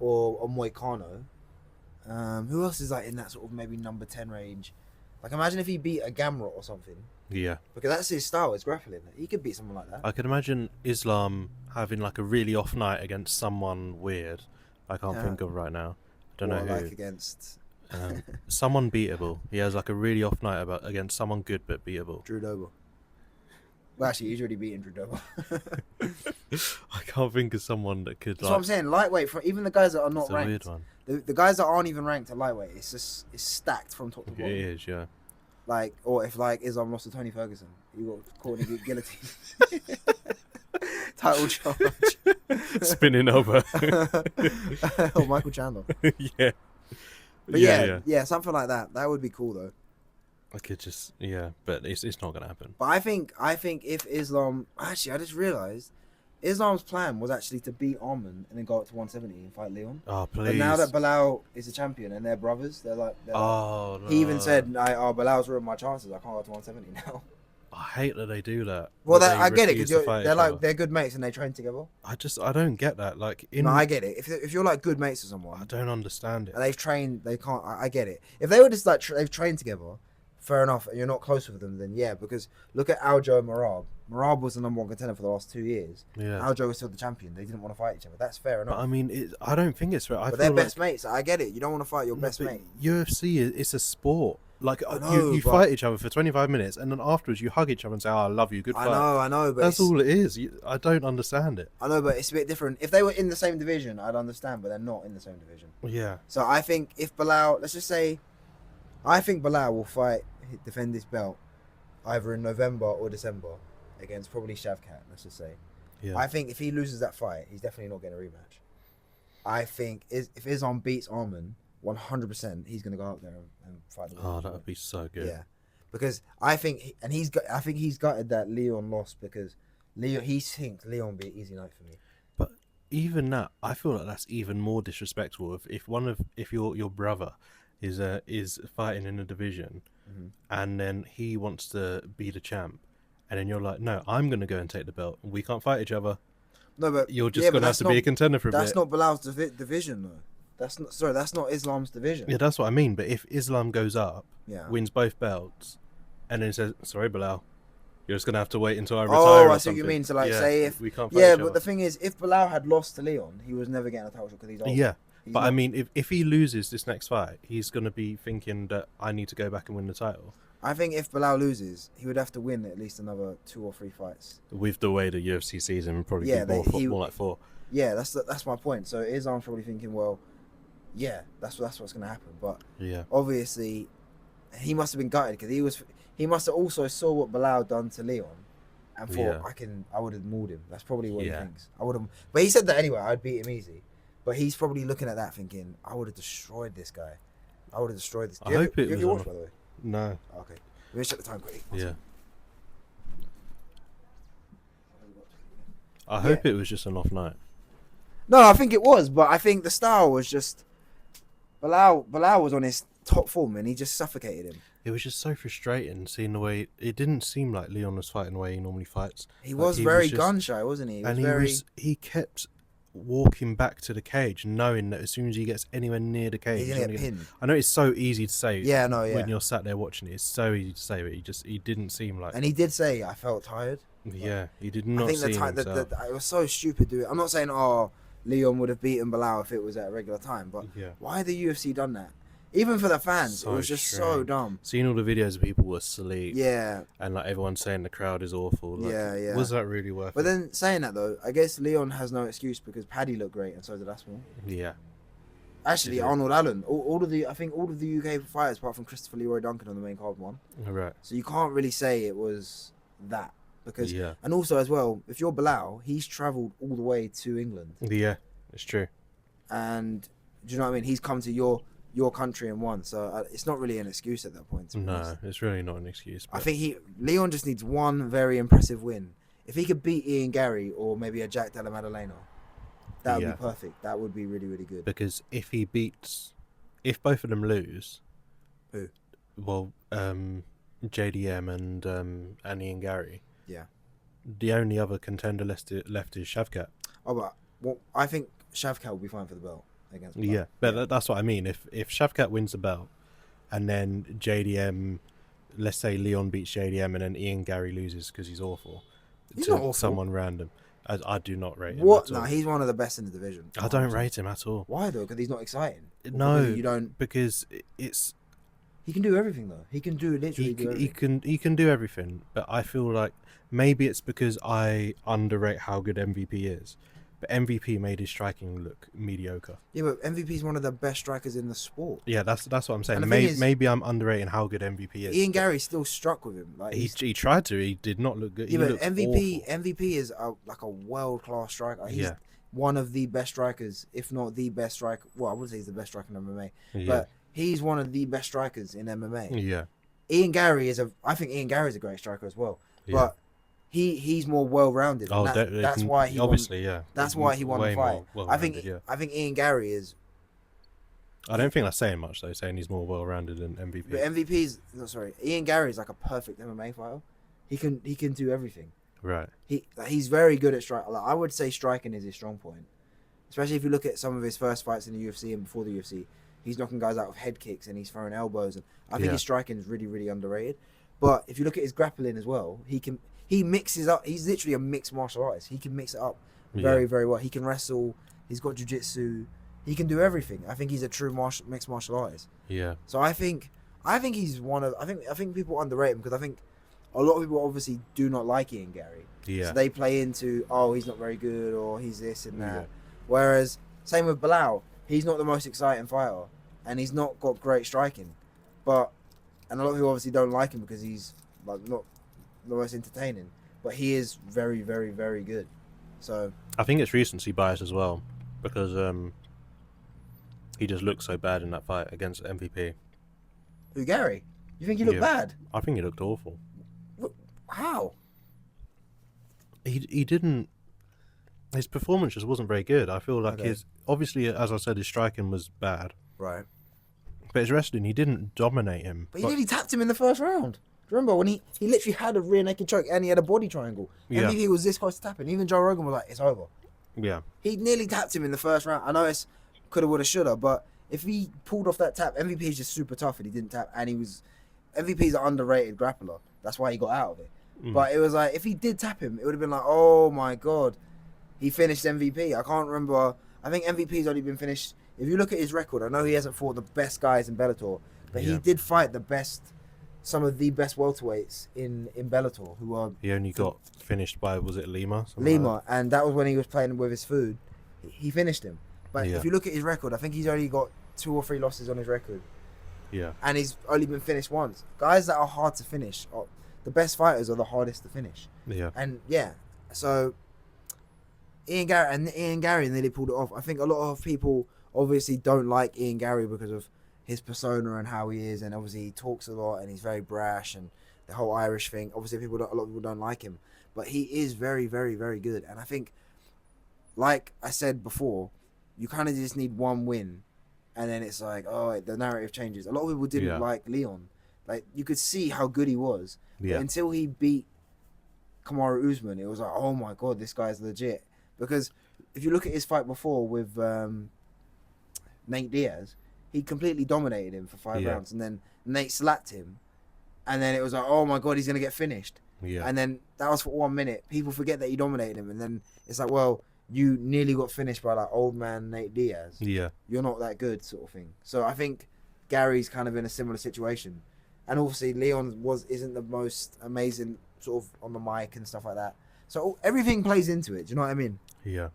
or Moicano, who else is like in that sort of maybe number 10 range? Like, imagine if he beat a Gamrot or something. Yeah. Because that's his style, it's grappling. He could beat someone like that. I can imagine Islam having like a really off night against someone weird. I can't think of right now. Don't know who. Like against... someone beatable. He has like a really off night against someone good but beatable. Drew Dober. Well, actually, he's already beaten Drew Dober. I can't think of someone that could. That's what I'm saying. Lightweight, for even the guys that are not ranked. It's a weird one. The guys that aren't even ranked at lightweight, it's stacked from top to bottom. It is, yeah. Like, or if like Islam lost to Tony Ferguson, He got caught in a guillotine. Title charge. Spinning over. Oh, Michael Chandler. Yeah. But yeah, something like that. That would be cool though. I could just but it's not gonna happen. But I think if Islam, actually, I just realized Islam's plan was actually to beat Arman and then go up to 170 and fight Leon. Oh please! But now that Bilal is a champion and they're brothers, they're like no. He even said, Bilal's ruined my chances. I can't go to 170 now. I hate that they do that. Well, I get it because they're good mates and they train together. I don't get that. Like, no, I get it. If you're like good mates with someone, I don't understand it. And they've trained, they can't. I get it. If they were just like they've trained together, fair enough. And you're not close with them, then yeah. Because look at Aljo and Marab. Marab was the #1 contender for the last 2 years. Yeah. Aljo was still the champion. They didn't want to fight each other. That's fair enough. But I mean, I don't think it's fair. But they're best mates. I get it. You don't want to fight your best mate. UFC it's a sport. Like know, you fight each other for 25 minutes, and then afterwards you hug each other and say, "Oh, I love you, good fight." I know, but that's all it is. I don't understand it. I know, but it's a bit different. If they were in the same division, I'd understand, but they're not in the same division. Yeah. So I think if Bilal, let's just say, I think Bilal will defend this belt either in November or December against probably Shavkat, let's just say. Yeah. I think if he loses that fight, he's definitely not getting a rematch. I think if Islam beats Arman, 100%, he's going to go out there and fight the Oh, that would be so good. Yeah. Because I think he's gutted that Leon lost because he thinks Leon would be an easy night for me. But even that, I feel like that's even more disrespectful. If your brother is fighting in a division, and then he wants to be the champ, and then you're like, no, I'm going to go and take the belt. We can't fight each other. No, but you're just going to have to be a contender for a bit. That's not Bilal's division though. That's not Islam's division. Yeah, that's what I mean. But if Islam goes up, wins both belts, and then says, "Sorry, Bilal, you're just gonna have to wait until I retire." Oh, I see what you mean. So say if we can't fight each other. But the thing is, if Bilal had lost to Leon, he was never getting a title shot because he's old. Yeah, but I mean, if he loses this next fight, he's gonna be thinking that I need to go back and win the title. I think if Bilal loses, he would have to win at least another 2 or 3 fights. With the way the UFC season would probably be more like 4. Yeah, that's my point. So Islam's probably thinking, well, yeah, that's what's going to happen. But obviously, he must have been gutted because he must have also saw what Bilal done to Leon, and thought I would have mauled him. That's probably what he thinks. I would have, but he said that anyway. I'd beat him easy. But he's probably looking at that thinking, I would have destroyed this guy. I would have destroyed this. I hope it was. You watched, by the way? No. Oh, okay. Let me check the time quickly. Yeah. I hope it was just an off night. No, I think it was, but I think the style was just Bilal was on his top form and he just suffocated him. It was just so frustrating seeing the way it didn't seem like Leon was fighting the way he normally fights. He was very gun shy, wasn't he? He kept walking back to the cage, knowing that as soon as he gets anywhere near the cage, he's gonna get pinned. I know it's so easy to say. When you're sat there watching it, it's so easy to say, but he didn't seem like. And he did say, "I felt tired." Yeah, he did not. I think it was so stupid. I'm not saying Leon would have beaten Bilal if it was at a regular time, but why had the UFC done that? Even for the fans, it was just so dumb. Seeing all the videos of people were asleep. Yeah. And like everyone saying the crowd is awful. Like, was that really worth it? But then saying that though, I guess Leon has no excuse because Paddy looked great and so did Aspinall. Yeah. Actually, Arnold Allen, I think all of the UK fighters apart from Christopher Leroy Duncan on the main card won. Right. So you can't really say it was that. Because and also as well, if you're Bilal, he's travelled all the way to England. Yeah, it's true. And do you know what I mean? He's come to your country and won, so it's not really an excuse at that point. No, it's really not an excuse. I think Leon just needs one very impressive win. If he could beat Ian Gary or maybe a Jack Della Maddalena, that would be perfect. That would be really, really good. Because if both of them lose, who? Well, JDM and Ian Gary. Yeah. The only other contender left is Shavkat. Oh, but I think Shavkat will be fine for the belt against Bilal. Yeah, but that's what I mean. If Shavkat wins the belt, and then JDM, let's say Leon beats JDM, and then Ian Gary loses because he's awful. He's not awful. Someone random. I do not rate him. What? No, he's one of the best in the division. I don't rate him at all. Why though? Because he's not exciting. No, you don't. Because it's. He can do everything though. He can do literally everything. He can do everything, but I feel like maybe it's because I underrate how good MVP is. But MVP made his striking look mediocre. Yeah, but MVP is one of the best strikers in the sport. Yeah, that's what I'm saying. And the thing is, Maybe I'm underrating how good MVP is. Ian Gary still struck with him. Like he tried to. He did not look good. Yeah, he but MVP awful. MVP is like a world class striker. He's Yeah. one of the best strikers, if not the best striker. Well, I wouldn't say he's the best striker in MMA, Yeah. but he's one of the best strikers in MMA. Yeah. I think Ian Gary is a great striker as well, but he's more well rounded. Oh, that's why he obviously won, That's why he won the fight. I think Ian Gary is. I don't think that's saying much though. Saying he's more well rounded than MVP. But Ian Gary is like a perfect MMA fighter. He can do everything. Right. He's very good at striking. Like, I would say striking is his strong point, especially if you look at some of his first fights in the UFC and before the UFC. He's knocking guys out with head kicks and he's throwing elbows, and I think his striking is really, really underrated. But if you look at his grappling as well, he mixes up. He's literally a mixed martial artist. He can mix it up very, very well. He can wrestle. He's got jiu-jitsu. He can do everything. I think he's a true mixed martial artist. Yeah. So I think he's one of. I think people underrate him because I think a lot of people obviously do not like Ian Gary. Yeah. So they play into, oh, he's not very good, or he's this and that. Yeah. Whereas same with Bilal, he's not the most exciting fighter, and he's not got great striking, and a lot of people obviously don't like him because he's like not the most entertaining, but he is very, very, very good. So I think it's recency bias as well because he just looked so bad in that fight against MVP. Who, Gary? You think he looked bad? I think he looked awful. How? He didn't. His performance just wasn't very good. I feel like obviously, as I said, his striking was bad. Right. But his wrestling, he didn't dominate him. But he nearly tapped him in the first round. Do you remember when he literally had a rear naked choke and he had a body triangle? Yeah. MVP was this close to tapping. Even Joe Rogan was like, it's over. Yeah. He nearly tapped him in the first round. I know it's coulda, woulda, shoulda, but if he pulled off that tap, MVP is just super tough and he didn't tap. And MVP's an underrated grappler. That's why he got out of it. But it was like, if he did tap him, it would have been like, oh my God, he finished MVP. I can't remember. I think MVP's only been finished. If you look at his record, I know he hasn't fought the best guys in Bellator, but he did fight some of the best welterweights in Bellator who are. He only got finished by, was it Lima? And that was when he was playing with his food. He finished him. But if you look at his record, I think he's only got 2 or 3 losses on his record. Yeah. And he's only been finished once. Guys that are hard to finish, the best fighters are the hardest to finish. Yeah. And so Ian Gary nearly pulled it off. I think a lot of people obviously don't like Ian Gary because of his persona and how he is, and obviously he talks a lot and he's very brash and the whole Irish thing. Obviously a lot of people don't like him, but he is very, very, very good. And I think, like I said before, you kind of just need one win, and then it's like, oh, the narrative changes. A lot of people didn't like Leon. Like, you could see how good he was. Yeah. But until he beat Kamaru Usman, it was like, oh my God, this guy's legit. Because if you look at his fight before with Nate Diaz, he completely dominated him for 5 rounds. And then Nate slapped him. And then it was like, oh my God, he's going to get finished. Yeah. And then that was for 1 minute. People forget that he dominated him. And then it's like, well, you nearly got finished by like old man Nate Diaz. Yeah. You're not that good, sort of thing. So I think Gary's kind of in a similar situation. And obviously Leon isn't the most amazing sort of on the mic and stuff like that. So everything plays into it. Do you know what I mean? Yeah.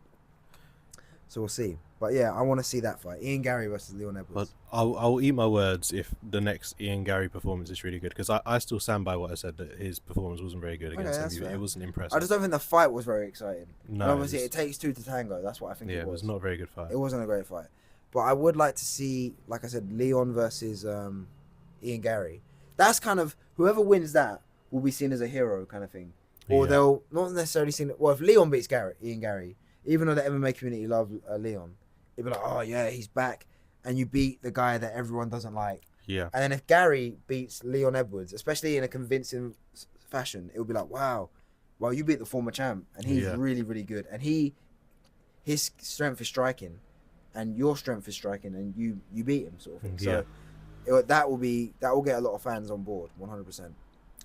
So we'll see. But yeah, I want to see that fight. Ian Gary versus Leon Edwards. But I'll eat my words if the next Ian Gary performance is really good, because I still stand by what I said, that his performance wasn't very good against MVP. It wasn't impressive. I just don't think the fight was very exciting. No. And obviously it takes 2 to tango. That's what I think it was. Yeah, it was not a very good fight. It wasn't a great fight. But I would like to see, like I said, Leon versus Ian Gary. That's kind of, whoever wins that will be seen as a hero kind of thing. Or they'll not necessarily see, well, if Leon beats Ian Gary, even though the MMA community love Leon, it'd be like, oh yeah, he's back. And you beat the guy that everyone doesn't like. Yeah. And then if Gary beats Leon Edwards, especially in a convincing fashion, it would be like, wow, well, you beat the former champ. And he's really, really good. And his strength is striking. And your strength is striking. And you beat him, sort of thing. So that will get a lot of fans on board, 100%.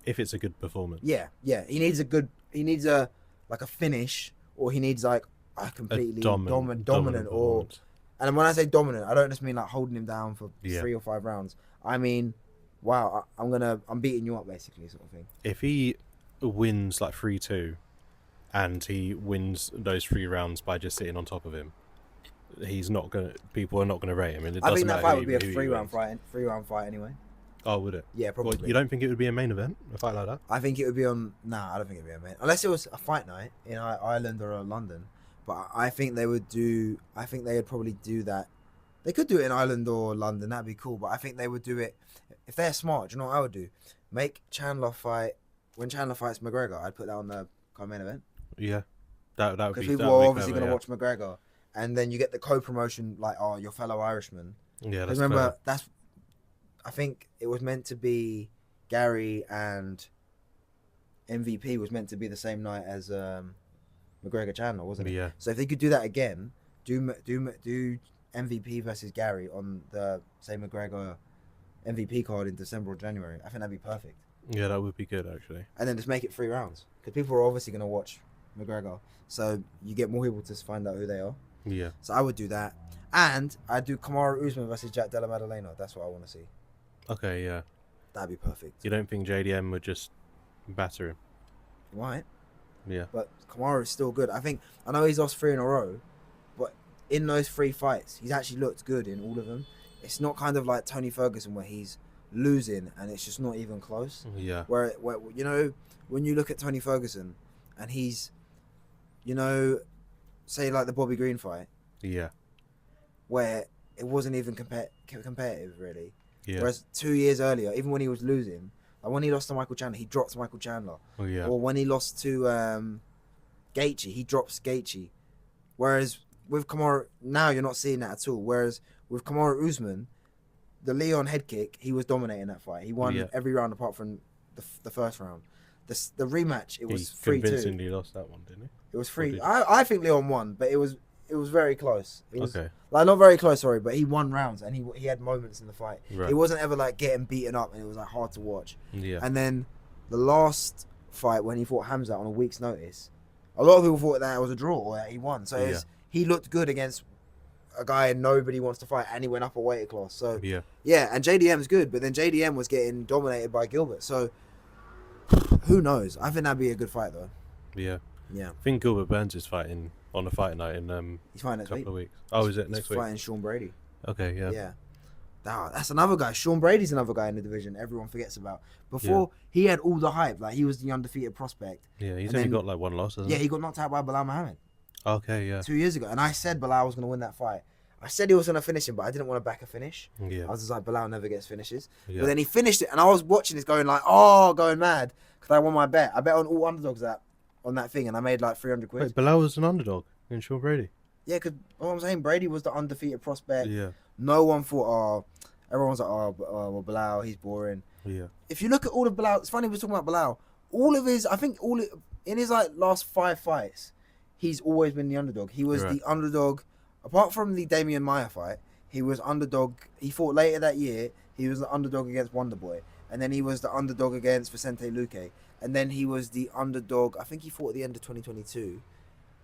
If it's a good performance. Yeah. He needs a finish, or he needs like a completely dominant or. And when I say dominant, I don't just mean like holding him down for 3 or 5 rounds. I mean, wow, I'm beating you up, basically, sort of thing. If he wins like 3-2, and he wins those 3 rounds by just sitting on top of him, people are not gonna rate him, and I think that fight would be a 3-round fight. 3-round fight anyway. Oh, would it? Yeah, probably. Well, you don't think it would be a main event, a fight like that? I think it would be on. Nah, I don't think it'd be a main. Unless it was a fight night in Ireland or London. But I think they would do. I think they would probably do that. They could do it in Ireland or London. That'd be cool. But I think they would do it if they're smart. Do you know what I would do? Make Chandler fight when Chandler fights McGregor. I'd put that on the main event. Yeah, that would be. Because people are obviously going to watch McGregor, and then you get the co-promotion like, oh, your fellow Irishman. Yeah, that's remember that's. I think it was meant to be Gary and MVP was meant to be the same night as McGregor Chandler, wasn't it? Yeah. So if they could do that again, do MVP versus Gary on the same McGregor MVP card in December or January. I think that'd be perfect. Yeah, that would be good actually. And then just make it 3 rounds because people are obviously going to watch McGregor, so you get more people to find out who they are. Yeah. So I would do that, and I'd do Kamaru Usman versus Jack Della Maddalena. That's what I want to see. Okay, yeah. That'd be perfect. You don't think JDM would just batter him? He might. Yeah. But Kamaru is still good. I know he's lost 3 in a row, but in those 3 fights, he's actually looked good in all of them. It's not kind of like Tony Ferguson where he's losing and it's just not even close. Yeah. Where you know, when you look at Tony Ferguson and he's, you know, say like the Bobby Green fight. Yeah. Where it wasn't even competitive really. Yeah. Whereas 2 years earlier, even when he was losing, like when he lost to Michael Chandler, he dropped Michael Chandler. Oh yeah. Or when he lost to Gaethje, he drops Gaethje. Whereas with Kamaru, now you're not seeing that at all. Whereas with Kamaru Usman, the Leon head kick, he was dominating that fight. He won every round apart from the first round. The rematch, it was 3-2. He convincingly lost that one, didn't he? It was 3. I think Leon won, but it was very close. It was, okay. Like not very close, sorry, but he won rounds and he had moments in the fight. Right. It wasn't ever like getting beaten up and it was like hard to watch. Yeah. And then the last fight when he fought Hamza on a week's notice, a lot of people thought that it was a draw or that he won. So he looked good against a guy nobody wants to fight, and he went up a weight class. So yeah, and JDM's good, but then JDM was getting dominated by Gilbert. So who knows? I think that'd be a good fight though. Yeah. Yeah. I think Gilbert Burns is fighting on a fight night in he's fighting next a couple week. of weeks. Oh, is it next week? He's fighting Sean Brady. Okay, yeah. Yeah. That's another guy. Sean Brady's another guy in the division everyone forgets about. Before, he had all the hype. Like, he was the undefeated prospect. Yeah, he's only got like 1 loss, hasn't he? Yeah, he got knocked out by Bilal Muhammad. Okay, yeah. 2 years ago. And I said Bilal was going to win that fight. I said he was going to finish him, but I didn't want to back a finish. Yeah. I was just like, Bilal never gets finishes. Yeah. But then he finished it, and I was watching this going like, going mad. Because I won my bet. I bet on all underdogs on that thing, and I made like 300 quid. Wait, Bilal was an underdog in Sean Brady? Yeah, because what I'm saying, Brady was the undefeated prospect. Yeah. No one thought, everyone's like, well, Bilal, he's boring. Yeah. If you look at all of Bilal, it's funny we're talking about Bilal. In his like last 5 fights, he's always been the underdog. He was the underdog, apart from the Damian Maia fight. He was underdog. He fought later that year. He was the underdog against Wonderboy, and then he was the underdog against Vicente Luque, and then he was the underdog. I think he fought at the end of 2022.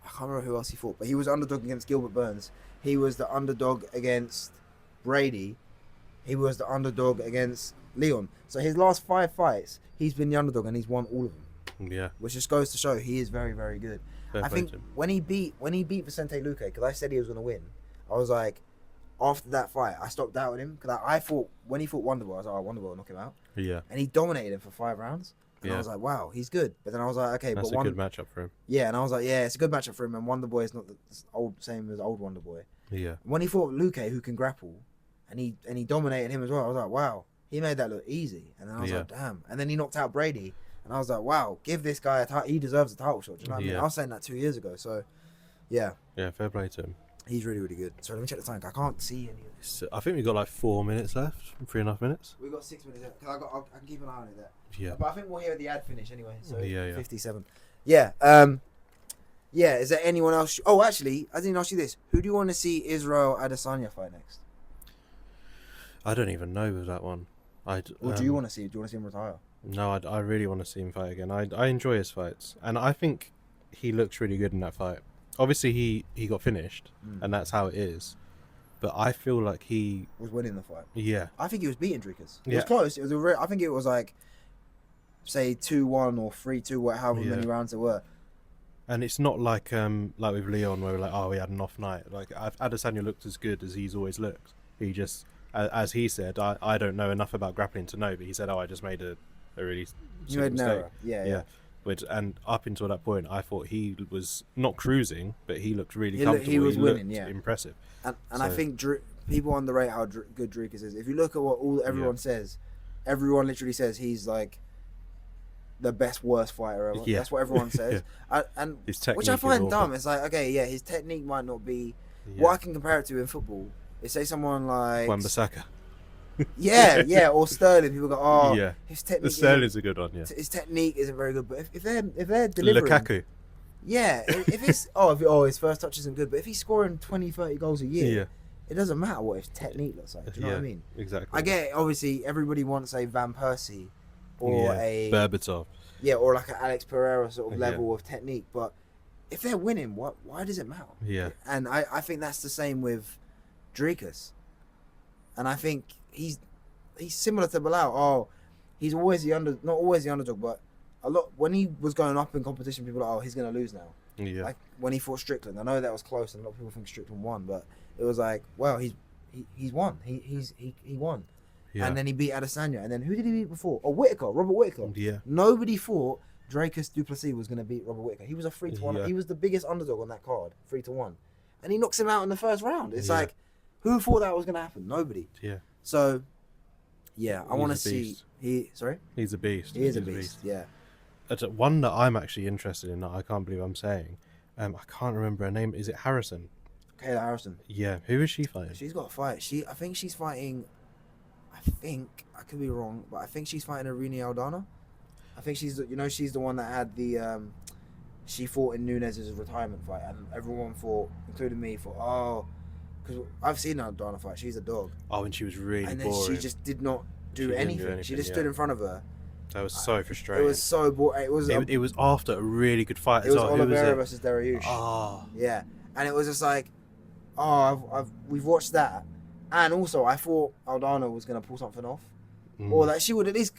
I can't remember who else he fought, but he was underdog against Gilbert Burns. He was the underdog against Brady. He was the underdog against Leon. So his last 5 fights, he's been the underdog and he's won all of them. Yeah. Which just goes to show he is very, very good. I think when he beat Vicente Luque, because I said he was going to win, I was like, after that fight, I stopped doubting him. Because I thought, when he fought Wonderboy, I was like, Wonderboy will knock him out. Yeah. And he dominated him for 5 rounds. And I was like, wow, he's good. But then I was like, okay, that's a good matchup for him. Yeah, and I was like, yeah, it's a good matchup for him. And Wonderboy is not the same as old Wonderboy. Yeah. When he fought Luque, who can grapple, and he dominated him as well, I was like, wow, he made that look easy. And then I was like, damn. And then he knocked out Brady, and I was like, wow, give this guy he deserves a title shot. Do you know what I mean? I was saying that 2 years ago. So, yeah. Yeah, fair play to him. He's really, really good. So let me check the time. I can't see any of this. I think we've got like 4 minutes left, 3.5 minutes. We've got 6 minutes left. I can keep an eye on it there. Yeah. But I think we'll hear the ad finish anyway. So 57. Yeah. Yeah. Is there anyone else? Oh, actually, I didn't ask you this. Who do you want to see Israel Adesanya fight next? I don't even know with that one. Or do you want to see? Do you want to see him retire? No, I really want to see him fight again. I enjoy his fights, and I think he looks really good in that fight. Obviously, he got finished, and that's how it is. But I feel like he was winning the fight. Yeah, I think he was beating Dricus. It was close. It was I think it was like, say 2-1 or 3-2, however many rounds there were. And it's not like with Leon where we're like, oh, he had an off night. Like Adesanya looked as good as he's always looked. He just, as he said, I don't know enough about grappling to know, but he said, oh, I just made a really You made an mistake. error. Yeah. Which, and up until that point, I thought he was not cruising, but he looked really He comfortable. he was winning, looked yeah. impressive. And I think people underrate how good Dricus is. If you look at what everyone says, everyone literally says he's like the best, worst fighter ever. That's what everyone says. And which I find dumb. It's like, okay, yeah, his technique might not be what I can compare it to in football. Is say someone like Wan-Bissaka. or Sterling. People go, oh, his technique. Sterling's a good one. Yeah, his technique isn't very good. But if they're delivering, Lukaku. Yeah, if it's his first touch isn't good, but if he's scoring 20, 30 goals a year, it doesn't matter what his technique looks like. Do you know what I mean? Exactly. I get it, obviously everybody wants a Van Persie or a Berbatov. Yeah, or like an Alex Pereira sort of level of technique, but if they're winning, why does it matter? Yeah. And I think that's the same with Dricus. And I think he's similar to Bilal. Oh, he's always not always the underdog, but a lot when he was going up in competition, people were like, oh, he's gonna lose now. Yeah. Like when he fought Strickland, I know that was close, and a lot of people think Strickland won, but it was like, well, he's won. He won. Yeah. And then he beat Adesanya, and then who did he beat before? Oh, Robert Whittaker. Yeah. Nobody thought Dricus du Plessis was gonna beat Robert Whittaker. He was a 3-1. Yeah. He was the biggest underdog on that card, 3-1, and he knocks him out in the first round. It's like, who thought that was gonna happen? Nobody. Yeah. So, yeah, I want to see. He's a beast. He is a beast. Yeah. One that I'm actually interested in that I can't believe I'm saying. I can't remember her name. Is it Harrison? Kayla Harrison. Yeah. Who is she fighting? She's got a fight. I think she's fighting. I could be wrong, but I think she's fighting Irene Aldana. I think she's the one that had the. She fought in Nunes's retirement fight, and everyone thought, including me, because I've seen Aldana fight. She's a dog. Oh, and she was really boring. And then she just did not do anything. She just stood in front of her. That was so frustrating. It was so boring. It was after a really good fight as well. It was Oliveira versus Dariush. Oh. Yeah. And it was just like, we've watched that. And also, I thought Aldana was going to pull something off. Or that she would at least...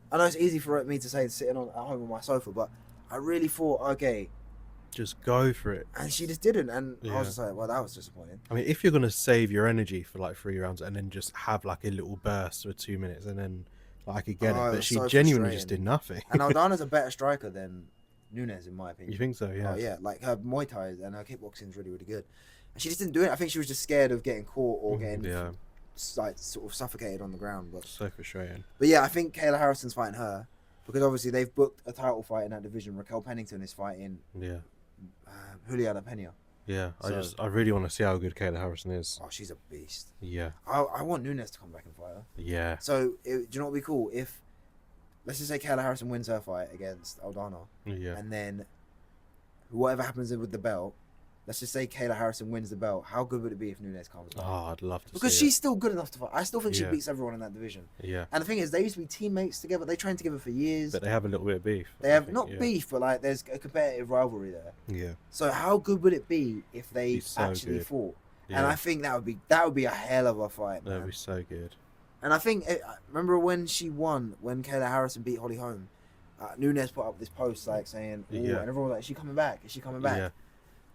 I know it's easy for me to say sitting at home on my sofa, but I really thought, okay... Just go for it. And she just didn't. And I was just like, well, that was disappointing. I mean, if you're going to save your energy for like 3 rounds and then just have like a little burst for 2 minutes and then... I could get it, but she genuinely just did nothing. And Aldana's a better striker than Nunes, in my opinion. You think so? Yeah. Oh yeah, like her Muay Thai and her kickboxing is really, really good. And she just didn't do it. I think she was just scared of getting caught or getting like sort of suffocated on the ground. But so frustrating. But yeah, I think Kayla Harrison's fighting her because obviously they've booked a title fight in that division. Raquel Pennington is fighting Juliana Pena. Yeah, I really want to see how good Kayla Harrison is. Oh, she's a beast. Yeah. I want Nunes to come back and fight her. Yeah. So, do you know what would be cool? If, let's just say Kayla Harrison wins her fight against Aldana. Yeah. And then, whatever happens with the belt, let's just say Kayla Harrison wins the belt. How good would it be if Nunes comes back? Oh, I'd love to because see she's still good enough to fight. I still think she beats everyone in that division. Yeah. And the thing is, they used to be teammates together. They trained together for years. But they have a little bit of beef. They have, not beef, but like there's a competitive rivalry there. Yeah. So how good would it be if they actually fought? Yeah. And I think that would be a hell of a fight, man. That would be so good. And I think, remember when she won, when Kayla Harrison beat Holly Holm, Nunes put up this post like saying, and everyone was like, is she coming back? Is she coming back? Yeah.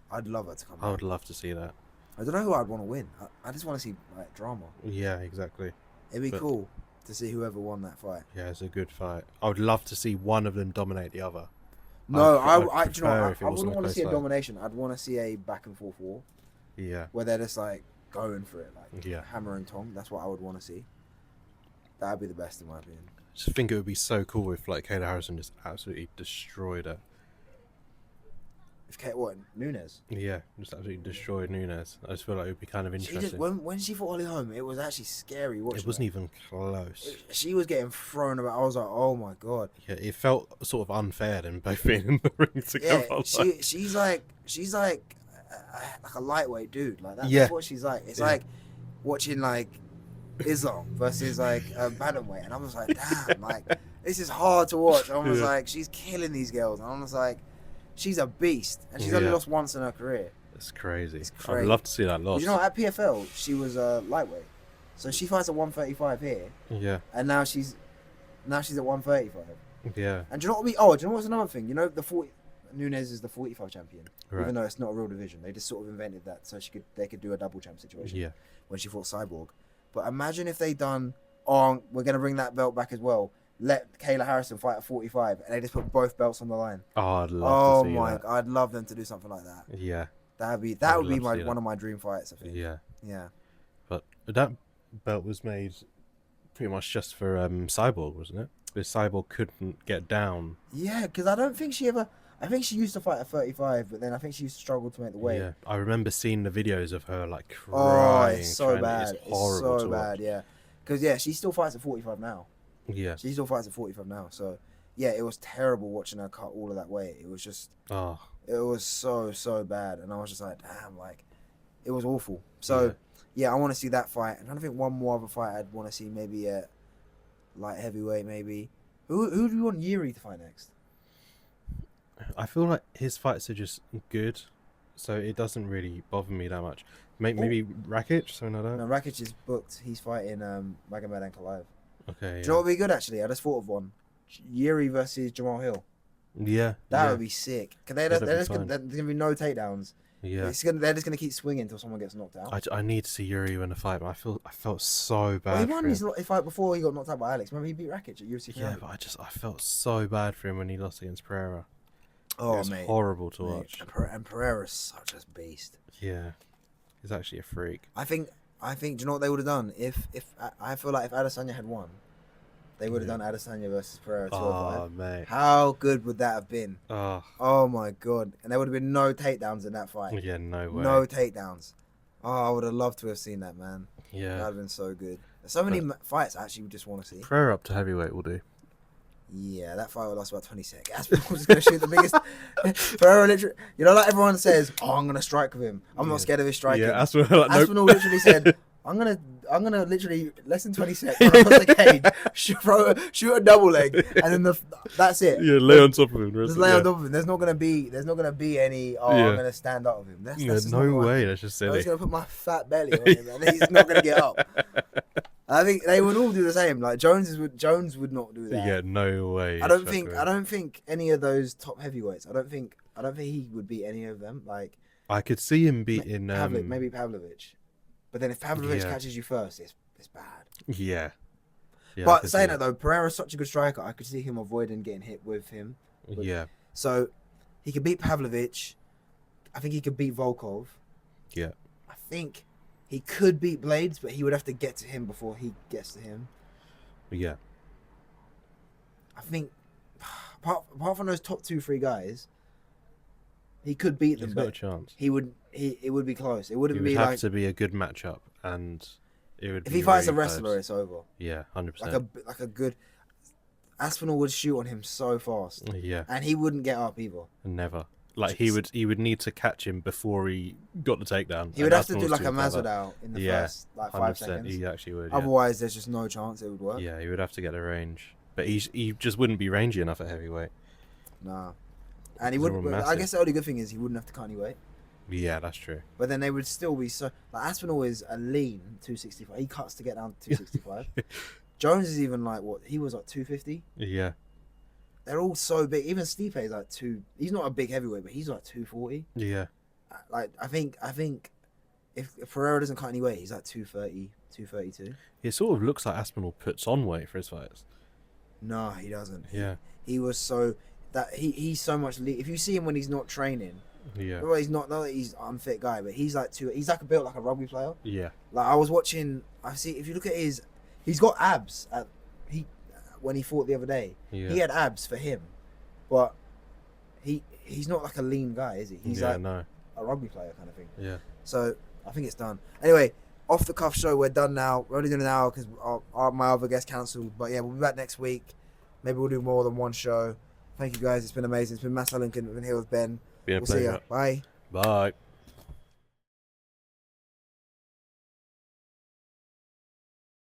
I'd love her to come back. I would love to see that. I don't know who I'd want to win. I just want to see like drama. Yeah, exactly. It'd be cool to see whoever won that fight. Yeah, it's a good fight. I would love to see one of them dominate the other. No, I wouldn't want to see a domination. I'd want to see a back and forth war. Yeah. Where they're just like going for it, like hammer and tong. That's what I would want to see. That'd be the best in my opinion. I just think it would be so cool if like Kayla Harrison just absolutely destroyed her. Nunes? Yeah, just absolutely destroyed Nunes. I just feel like it would be kind of interesting. When she fought Holly Holm, it was actually scary watching. It wasn't even close. She was getting thrown about. I was like, oh my god. Yeah, it felt sort of unfair them both being in the ring together. Yeah, she's like a lightweight dude. Like that's what she's like. It's like watching like Islam versus like a bantamweight, and I was like, damn, like this is hard to watch. I was like, she's killing these girls, and I was like. She's a beast, and she's only lost once in her career. It's crazy. I'd love to see that loss. But you know, at PFL, she was a lightweight, so she fights at 135 here. Yeah. And now she's at 135. Yeah. And do you know what do you know what's another thing? You know the 40. Nunes is the 45 champion, Right. even though it's not a real division. They just sort of invented that so they could do a double champ situation. Yeah. When she fought Cyborg, but imagine if they done, oh, we're gonna bring that belt back as well. Let Kayla Harrison fight at 45, and they just put both belts on the line. Oh, I'd love to see that. God, I'd love them to do something like that. Yeah. That would be love to see one of my dream fights. I think. Yeah. Yeah. But that belt was made pretty much just for Cyborg, wasn't it? Because Cyborg couldn't get down. Yeah, because I don't think she ever. I think she used to fight at 35, but then I think she used to struggle to make the weight. Yeah, I remember seeing the videos of her like crying. It's so bad. It's horrible it's so to bad. watch. Yeah, because she still fights at 45 now. Yeah. She still fights at 45 now. So yeah, it was terrible watching her cut all of that weight. It was just. Oh. It was so bad, and I was just like, damn, like, it was awful. So yeah, I want to see that fight, and I think one more other fight I'd want to see, maybe at light heavyweight, maybe. Who do you want Yuri to fight next? I feel like his fights are just good, so it doesn't really bother me that much. Maybe Rakic, something like that. No, Rakic is booked. He's fighting Magomed Ankalaev. Okay. Do you know what would be good, actually? I just thought of one. Yuri versus Jamal Hill. Yeah. That would be sick. Cause there's That'd going to be no takedowns. Yeah. They're just going to keep swinging until someone gets knocked out. I need to see Yuri win a fight, but I felt so bad. Well, he for won him. his fight before he got knocked out by Alex. Remember, he beat Rakic at UFC 300. Yeah, but I felt so bad for him when he lost against Pereira. Oh, it was mate. horrible to watch. And Pereira's such a beast. Yeah. He's actually a freak. I think. Do you know what they would have done if I feel like if Adesanya had won, they would have done Adesanya versus Pereira 205. Oh, mate. How good would that have been? Oh. Oh my god! And there would have been no takedowns in that fight. Yeah, no way. No takedowns. Oh, I would have loved to have seen that, man. Yeah. That'd have been so good. There's so many fights I actually just want to see. Pereira up to heavyweight will do. Yeah, that fight will last about 20 seconds. Aspinall was going to shoot the biggest. Pereira literally, like everyone says, oh, I'm going to strike with him. I'm not scared of his striking. Yeah, Aspinall literally said, I'm gonna literally less than 20 seconds across the cage, shoot a double leg, and then that's it. Yeah, lay on top of him. Just lay on top of him. There's not gonna be any. I'm gonna stand up with him. That's just no way. That's just silly. I'm just gonna put my fat belly on him, and he's not gonna get up. I think they would all do the same. Like Jones would not do that. Yeah, no way. I don't think any of those top heavyweights. I don't think he would beat any of them. Like I could see him beating maybe Pavlovich. But then if Pavlovich catches you first, it's bad. Yeah. But saying that though, Pereira's such a good striker. I could see him avoiding getting hit with him. Yeah. So he could beat Pavlovich. I think he could beat Volkov. Yeah. I think he could beat Blades, but he would have to get to him before he gets to him. Yeah. I think apart from those top 2-3 guys, he could beat them. He's got a chance. It would be close. It wouldn't be be have like to be a good matchup, and it would. If be he fights really a wrestler, close. it's over. Yeah, 100%. Like a good. Aspinall would shoot on him so fast. Yeah. And he wouldn't get up either. Never. Like he would need to catch him before he got the takedown. He would have to do like a Masvidal in the first like 5 seconds. He actually would. Otherwise, there's just no chance it would work. Yeah, he would have to get the range, but he just wouldn't be rangy enough at heavyweight. Nah. And he wouldn't. I guess the only good thing is he wouldn't have to cut any weight. Yeah, that's true. But then they would still be so. Like Aspinall is a lean 265. He cuts to get down to 265. Jones is even like what he was like 250. Yeah. They're all so big. Even Stipe is like he's not a big heavyweight, but he's like 240. Yeah. Like I think if Pereira doesn't cut any weight, he's like 230, 232. It sort of looks like Aspinall puts on weight for his fights. No, he doesn't. Yeah. He was so that he's so much. If you see him when he's not training. Yeah. Well, he's not that he's an unfit guy, but he's like built like a rugby player. Yeah. Like I was watching. If you look at he's got abs. When he fought the other day, he had abs for him, but he's not like a lean guy, is he? He's a rugby player kind of thing. Yeah. So I think it's done. Anyway, off the cuff show, we're done now. We're only doing an hour because my other guest cancelled. But yeah, we'll be back next week. Maybe we'll do more than one show. Thank you guys. It's been amazing. It's been Masai Lincoln. We've been here with Ben. Been a pleasure. See ya. Bye. Bye.